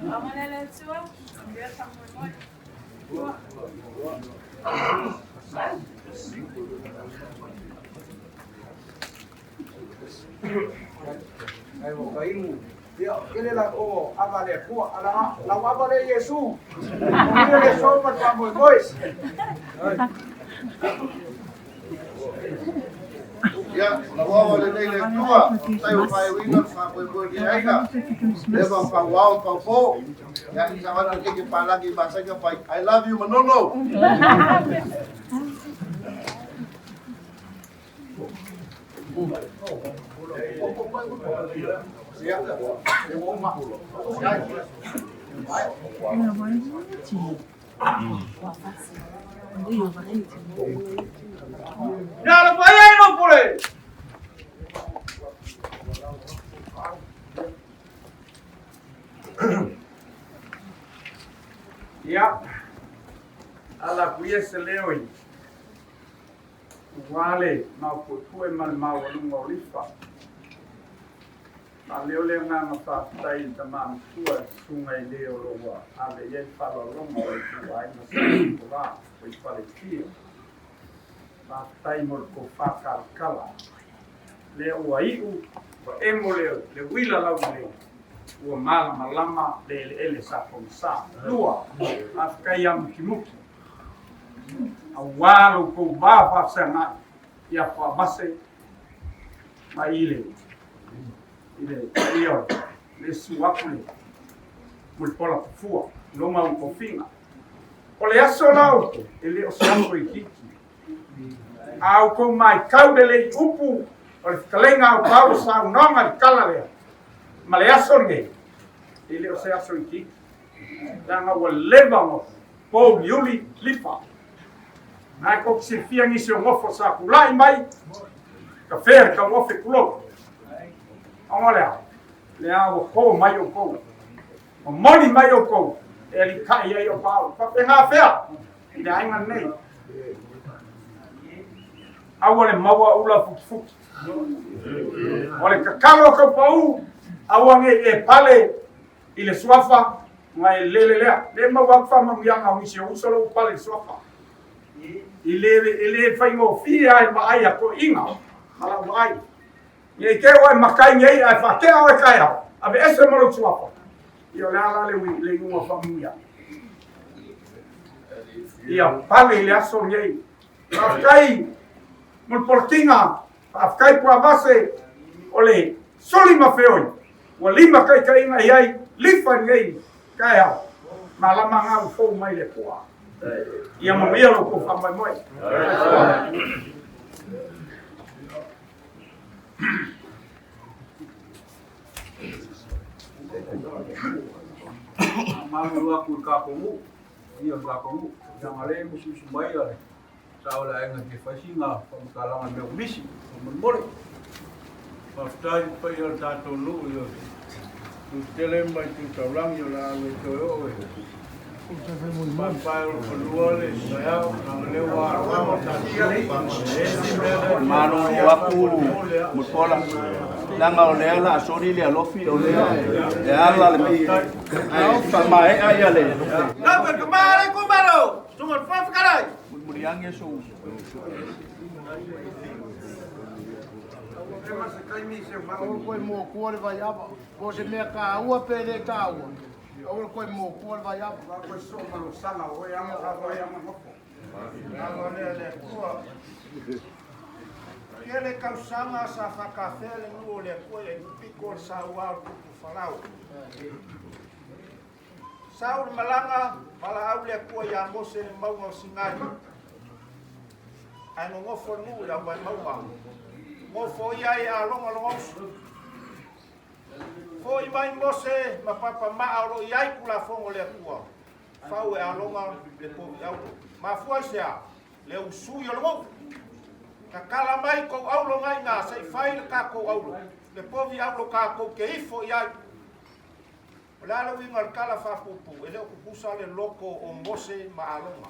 Amanele tsua. Dia sampai moi. Ai mo kaimu. Dia kele la o avale ko ala la avale Yesu. Dia le so pa pa mo boys. Ya, la avale nei le tua. Saofa'i winga fa po po ki aika. Le va fa wow pa po. Ya ni sa wana ke pa lagi bahasa ke pai. I love you Manono. Nada, vai aí, não por aí. Ya. Ala kuye se leoi. Wale mau ko tue mal mau lungo lifa. Ma leo leo nga ma tai tama tua sungai leo loa. Ale ye falo longo e tua ai na sa ko i pale tio. Ma tai mo ko fa kala. Leo ai u ko emo leo le wila la leo. Ua mala malama le ele sa sa. Lua afkai am kimuki. Awalo ko baba sana ya pa base maile ile io le suapule mul pola fua no ma un confina o le asolao ele o santo ikiki au ko mai kaudele upu o le kalenga o pau sa nonga kalale ma le asonge ele o se aso ikiki danga o leva mo po yuli lipa. Nai ko se fia ni se ngofo sa kulai mai ka fer ka ngofe kulo amolea le a ko mai o ko o moni mai o ko ele kai ai o pau pa penga fea ide ai man nei awole mawa ula fuk ole ka kalo ko pau awange e pale ile swafa mai lele le mawa fa ma yanga wi se usolo pale swafa ele fai mo fia e mai ko inga mala mai ye ke o makai nei ai fa ke o kai ave ese mo lo tsua io la le wi le ngo fa muya io pale le aso nei makai mo portinga afkai kwa base ole soli ma feoi o lima kai kai ngai ai lifa nei kai mala manga fo mai le kwa ia mo ia lo ko fa mai moi Malu aku kapongu, ia kapongu, yang ale musim semai ale. Sao la enga ke fasinga, pamkalangan me misi, mole. Pastai pa yo tato lu yo. Tu telem mai tu taulang yo la me to yo. Mano waku muskola langa o lea la sori le lofi o lea le ala le mi ai fa mai ai ale na per kumare kumaro sumar fa karai muriang yeso Ko mo ko vai apa. Ko se me ka ua pele ka ua. Ora ko mo ko vai apa. ko so malo sana o ya mo ko Agora ko. Ele causanga sa fakafele no le ko le pico sa wa ku falau. Saul malanga mala au le ko ya mo se mau no singai. Ai no fo no ya vai mau. Mo fo ia longa longa. Foi mai mose ma papa ma alo ia kula fongo le kua. Fau e alonga le po au. Ma foi sia le usu yo longa. Ka kala mai ko aulo ngai nga sei fai ka ko aulo. Le po vi aulo ka ko ke ifo ia. O le ala winga kala whapupu, ele o kupusa le loko o mose maalonga.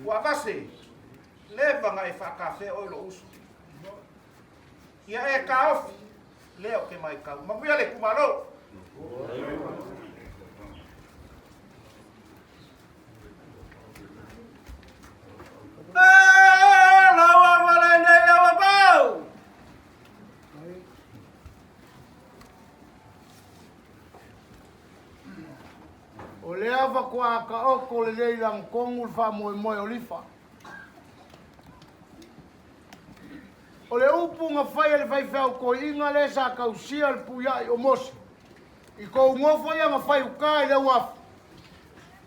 Ua vase, leva ngai whakafe o ilo usu. Ia e ka ofi, leo ke mai kau. Mabuia le kumaro. Lawa wala nei lawa bau. O le ava kua ka oko le lei lang kongu fa moe moe olifa. O le upu nga whai le whai whau ko inga le sa kausia le puyai o mosi. I ko ngofo ia nga whai ukai le wafu.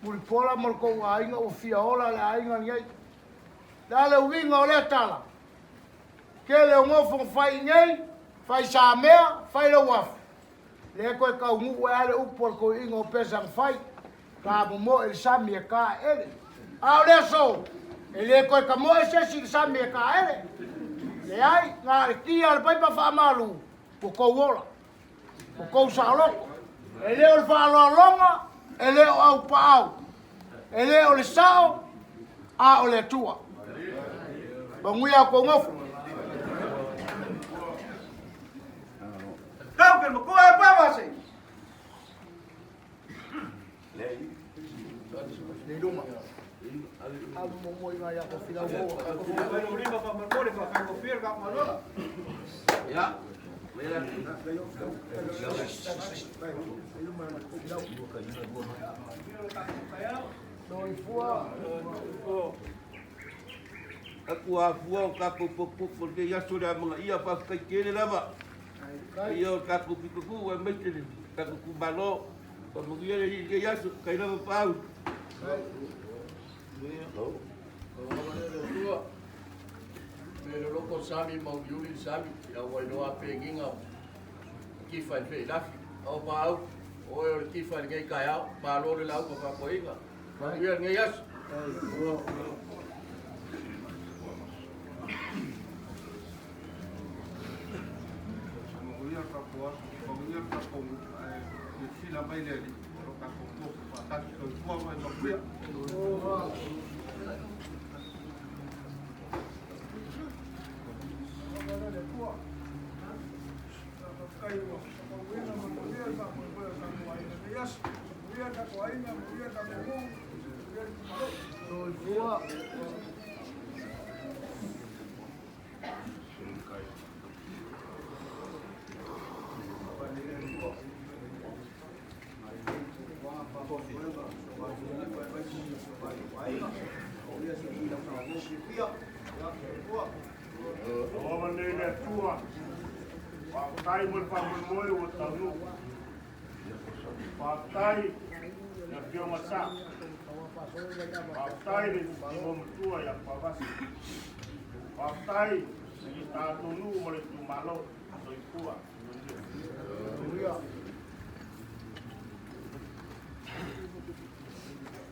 Muri pola mol ko ainga o fia ola le ainga ngai. Dale winga o le tala. Ke le ngofo nga whai ngai, whai sa mea, whai le wafu. Le koe ka ungu e ale upu ko inga o pesa whai. Ka mo el sami e ka ele. Au le so. Ele koe ka mo e sesi sami e ka ele. Le ai, ngā le kia le paipa whaamalu, ko kou ola, ko kou saoloko. E leo le whaalolonga, e leo au pa au. E leo le sao, a o le tua. Bangui au kou ngofu. Kau ke makua e pawase. Le duma. Alu mo inga ya ko fila wo. Ko lima pa mamore pa ko fier ka malola. Ya. Mira. Doi fua. Aku afua ka popo porque ya sura mga ia pa ka kele lava. Ia ka popo ku e metele ka ku malo. Pa mo ia le ya su ka ina pa. Pero loko sami mau yuli sami ya wai no apenginga kifa fe lafi au pau o e kifa ngai kaya pa lo le lau pa ko inga pa ia ngai as Ia ka poa, ia ka ko e fila mai le ka ko pa ta ko poa mai mabuia. Pakai berpamoi watalu, pakai yang dia masak, pakai di bawah tua yang pawas, pakai kita dulu mulai malu atau tua.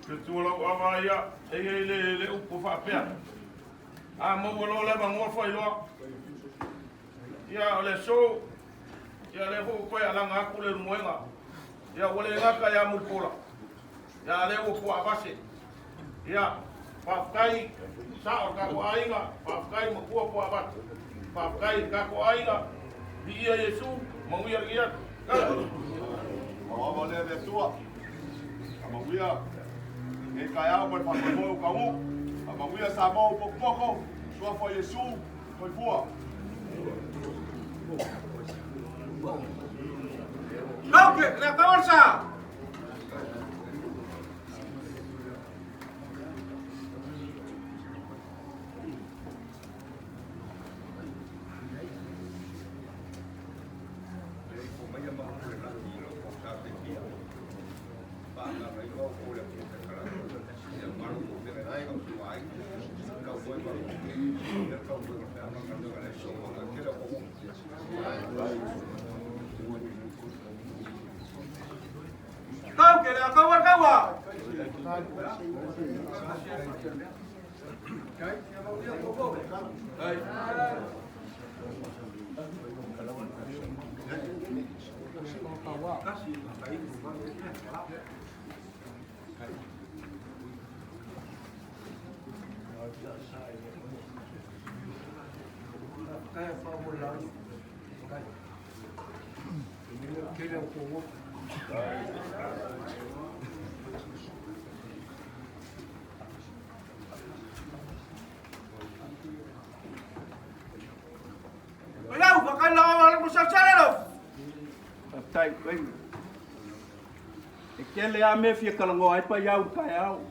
Ketua awalnya, le upu fapia, mau walau le bangun file ya ole so ya le ho ko ya langa ku le moenga ya ole ngaka ya mupola ya le ho ko abase ya pakai sa ka ko ainga pakai mo ko abat pakai ka ko ainga dia Yesu menguya dia o le tua amaguia e kaya o pa mo ka u amaguia sa mo poko so fo Yesu foi boa. Kau ke, le kawan sa. Kau ke, le kawan kawan. Ayau, pakai lawan besar cara lo. Tai kai. E kele a me fia kalango ai pa iau kai au.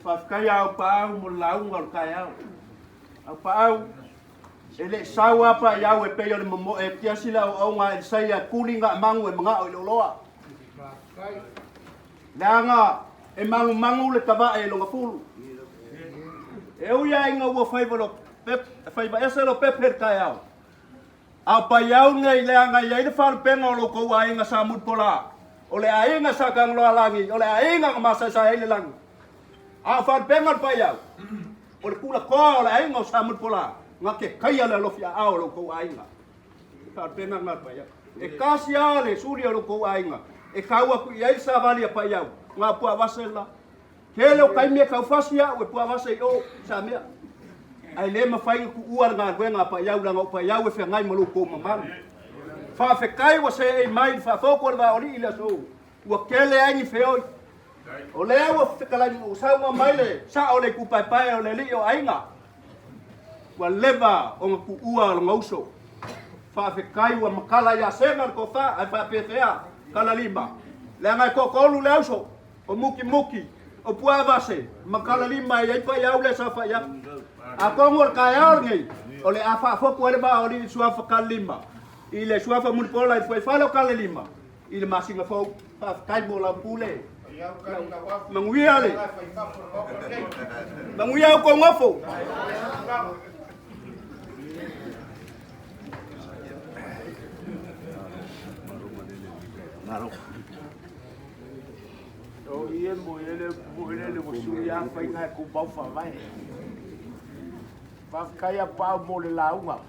Fa kai au pa au mo lau ngor kai au. Au pa au. Ele sawa pa iau e pe yo mo e tia sila o nga e sai a kulinga mangu e mga o loa. Langa e mangu le tava e longa fulu. E uia inga ua faivalo faiva ese lo peper kai au. A paiau ngai le anga ia le fal penga o lo ko ainga sa mut pola. O le ainga sa kang lo alangi, o le ainga masa sa ile lang. A fal penga paiau. O le kula ko o le ainga sa mut pola. Nga ke kai le lo fia au lo ko ainga. Fal penga ngal paiau. E kasi ale suri lo ko ainga. E kaua ku ia sa vali paiau. Nga pua vasela. Kele o kai me ka fasia o pua vasa o sa mea. Ai le mafai ku ua nga nga pa iau langa pa iau e whengai malu ko mamang. Fa whekai wa se e mai fa foko wa ori ila so. Ua kele aingi wheoi. O le au whekalai o saunga maile sa o le ku pai pai o le li o ainga. Ua leva o nga ku ua langa uso. Fa whekai wa makala ya sengar ko fa ai pa PFA kala lima. Le angai ko kolu le uso o muki muki. O pua vase makala lima ai pa iau le sa fa ya. Ako ngor kaya ngai ole afa fo ko ba oli suafa kalima ile suafa mun pola i foi falo kalima ile masinga fo fa kai bola pule manguiale manguia ko ngofo naro o ie mo ele mo suya fa ina ko ba fa vai Kaya pa mo le launga.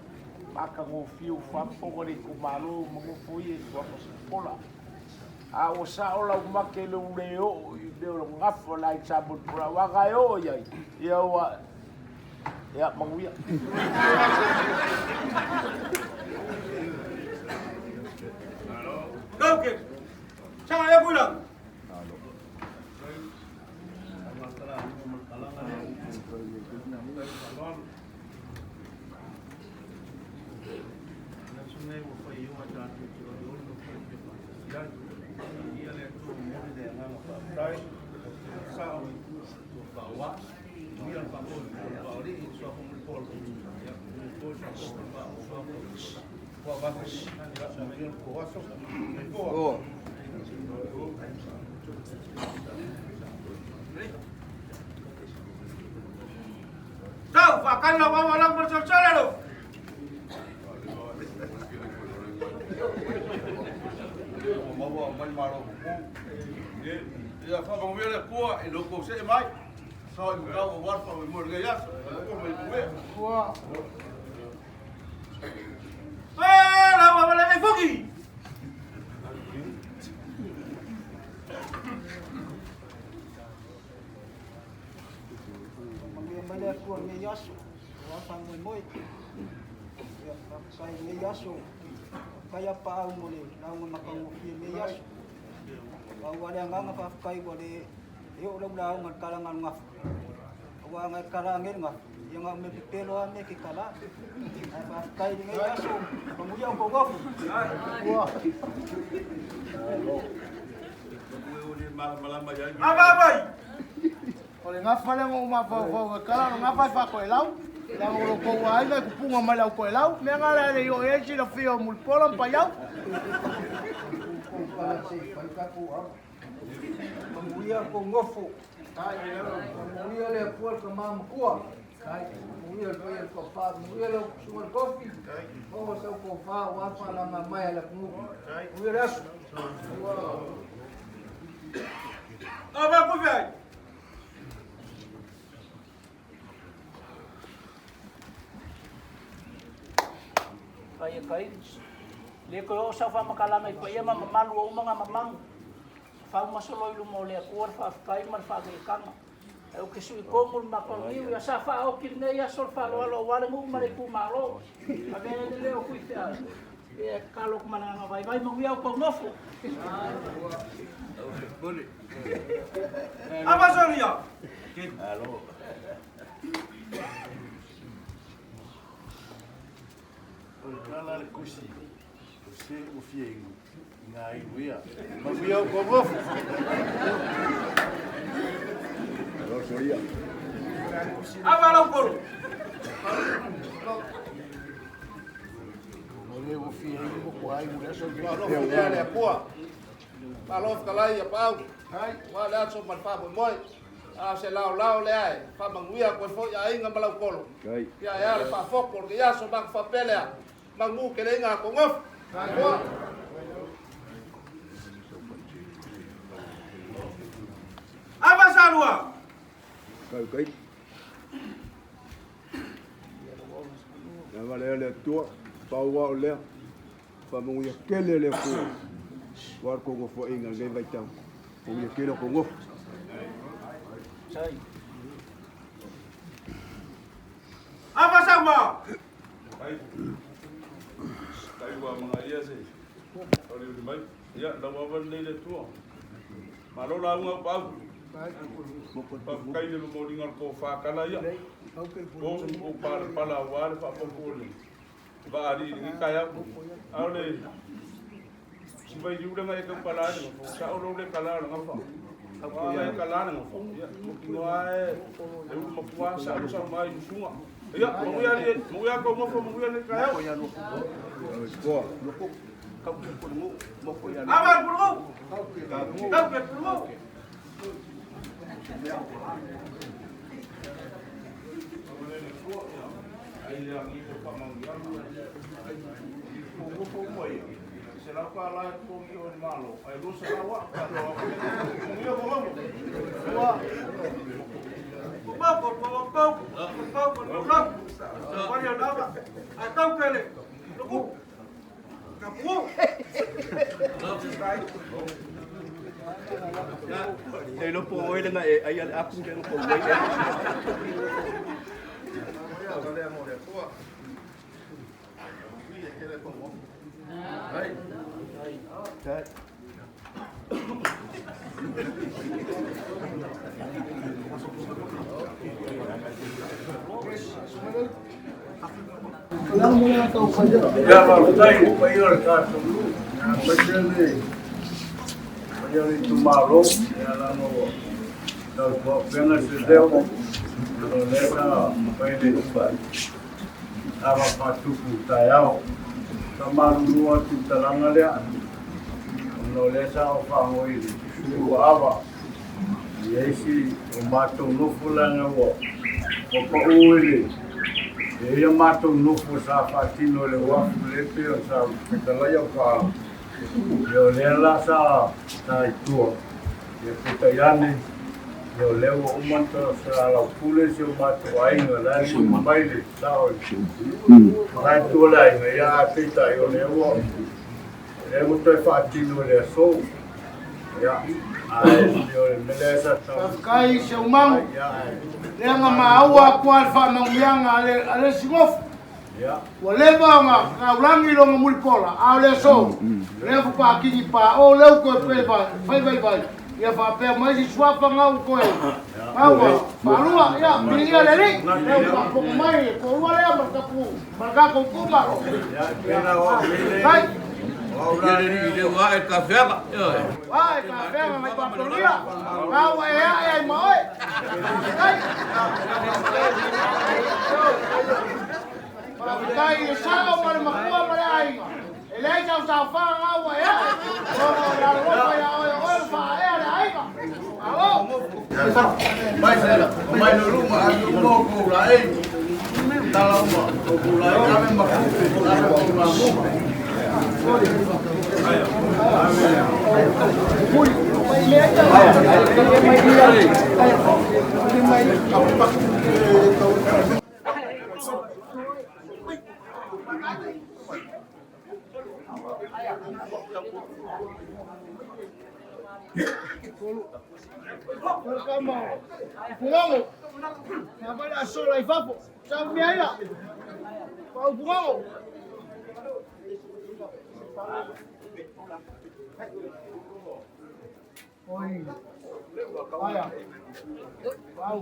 Maka ngo fiu fa fo le ku malo mo fo ye so pola. A o sa o la ma ke le leo i de lo ngafo la i sabu pura wa ga yo ya. Ya wa ya manguia. Oke. Sama ya pulang. Oh. Tahu, akan lawan orang bersaudara lo. Bawa main malu buku. Dia apa mengwele kuah, loko saya mai. Saya kau buat apa murgaya? Aku main kuah. Kuah. Lama malam ni pergi. Mele kuah ni yasu, wasang moi. Ya, saya ni yasu. Kaya pa au mo le, na mo makangufi ni yasu. Wala nga nga kai ko le yo lo la nga kalangan nga wa nga karangin nga yung nga me pelo ame ki kala ay pa kai ni yaso pamuya ko gofu wa apa ole nga fale mo ma fa kala nga fa ko elau la lo ko wa ai ku punga mala ko elau me nga la yo e chi lo fio mul polo pa yau Mamuia ko ngofo. Mamuia le puer ko mam kua. Mamuia le ko pa, mamuia le suar kofi. O sa ko fa wa fa la mamai la ku. Mamuia ras. Apa ku vai? Kaya Le ko o sa fa makala mai ko ia mama malu o mga mamang. Fa masolo ilu mo le ko fa kai man fa ke kanga. O ke sui ko mul makol ni ya sa fa o ki ne ya sol fa lo wale mu mare ku malo. A me le o ku te a. E kalo ko mana vai vai mo ia ko nofo. Boleh. Apa soalnya? Halo. Kala le kusi. Kusi o fiengo. Ngai wia. Ma wia o kovo. Lo soia. Apa lau koro? Ole o fiengo ko ai mo so que Lo fia le pua. Alof kalai ya pau. Hai, wa le so man fa moi. A se lao le ai. Fa manguia ko fo ya inga malau kolo. Ya ya le fa fo porque ya so bang fa pelea. Mangu ke le nga ko ngof. Ko. Apa salua? Kai. Ya vale le tua. Pau wa le. Fa manguia kele le ko. War ko ngo fo inga ngai vai tau. Ko ye kele ko ngo. Sai. Apa sama? Kai wa mga ia se. Ori di mai. Ya, la wa van le tua. Malo la nga pa. Pa kai le mo ringa ko fa kala ya. O para wa le pa po va ari ni kaya. Ale. Si vai diura ngai ka pala ni ko sa o le kala nga fa. Ako ya kala nga fa. Ya, mo ai. E mo kwa sa mai sunga. Ya, mo ya ko mo ya le kaya. Ko. Kau pulmu, mo ko ya. Apa pulmu? Kau ke pulmu? Ai ya ni ko pa mang ya. Ko mo ya. Será para lá com o malo. Aí não será o aquilo. Comigo vamos. Ei lo po oi lenga e ai aku ke lo po oi. Ya baltai payor ka tulu. Pajale. Pajale tu malo ya la no. Tal po pena se deu. Lo leva paide tu ba. Ava patu tayao. Tamaru tu talanga le. No le sa o fa moi. Tu ava. Yesi o mato no fulanga wo. O pa uile. E ia matou nofo sa whaatino le wafu le peo sa petalai au wha. E o lea la sa itua. E putaiane. E o leo o umanta sa lau pule se o matou ainga. Lai si maile sa o. Lai tua lai me ia a peita e o leo o. E mo toi whaatino le so. Ia. Ai, o me le sa tau. Kai se umang. Lea nga maaua kual whamangianga ale singofu. Wa leva nga kaulangi lo nga mulikola. A le so. Lea fupa kini pa. O leu koe pele vai. Ia whapea mai si suapa ngau koe. Maua. Whanua. Ia. Piringia le ri. Leu whapoko mai. Korua lea markapu. Markako kumaro. Kai. Ele vai café. Vai café mai papolia. Kau ai mai. Kai sao mal makua male ai. Ele jau Saofa'i ngau ya. La ropa ya oi fa ai. Alô? Mai no luma atu mo ko lai. Tala mo ko lai kame makupe ko la mo. Welcome. Pungango. Nabala sola y fapo. Sabi niya. Pau pungango. Oi. Vaya. Pau.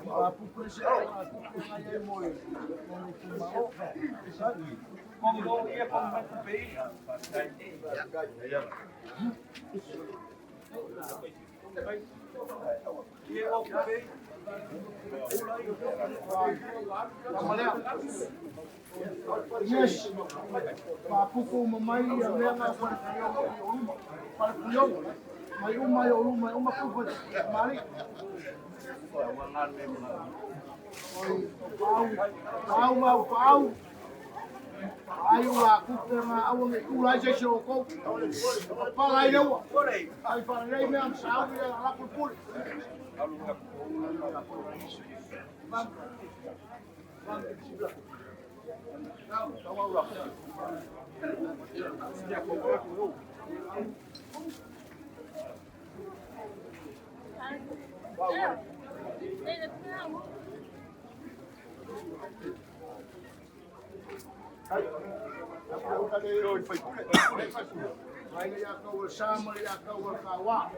Papu presa. Ay moi. Como ia com o PI. Yes, papuku mamai yang lenga parkuyong, may uma kupot mali. Pau. Ayo aku kena awang ulai saya syokok. Palai dewa. Ai palai me am sao ya la pul. Ai ya kau sama ya kau kawa.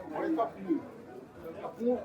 Aku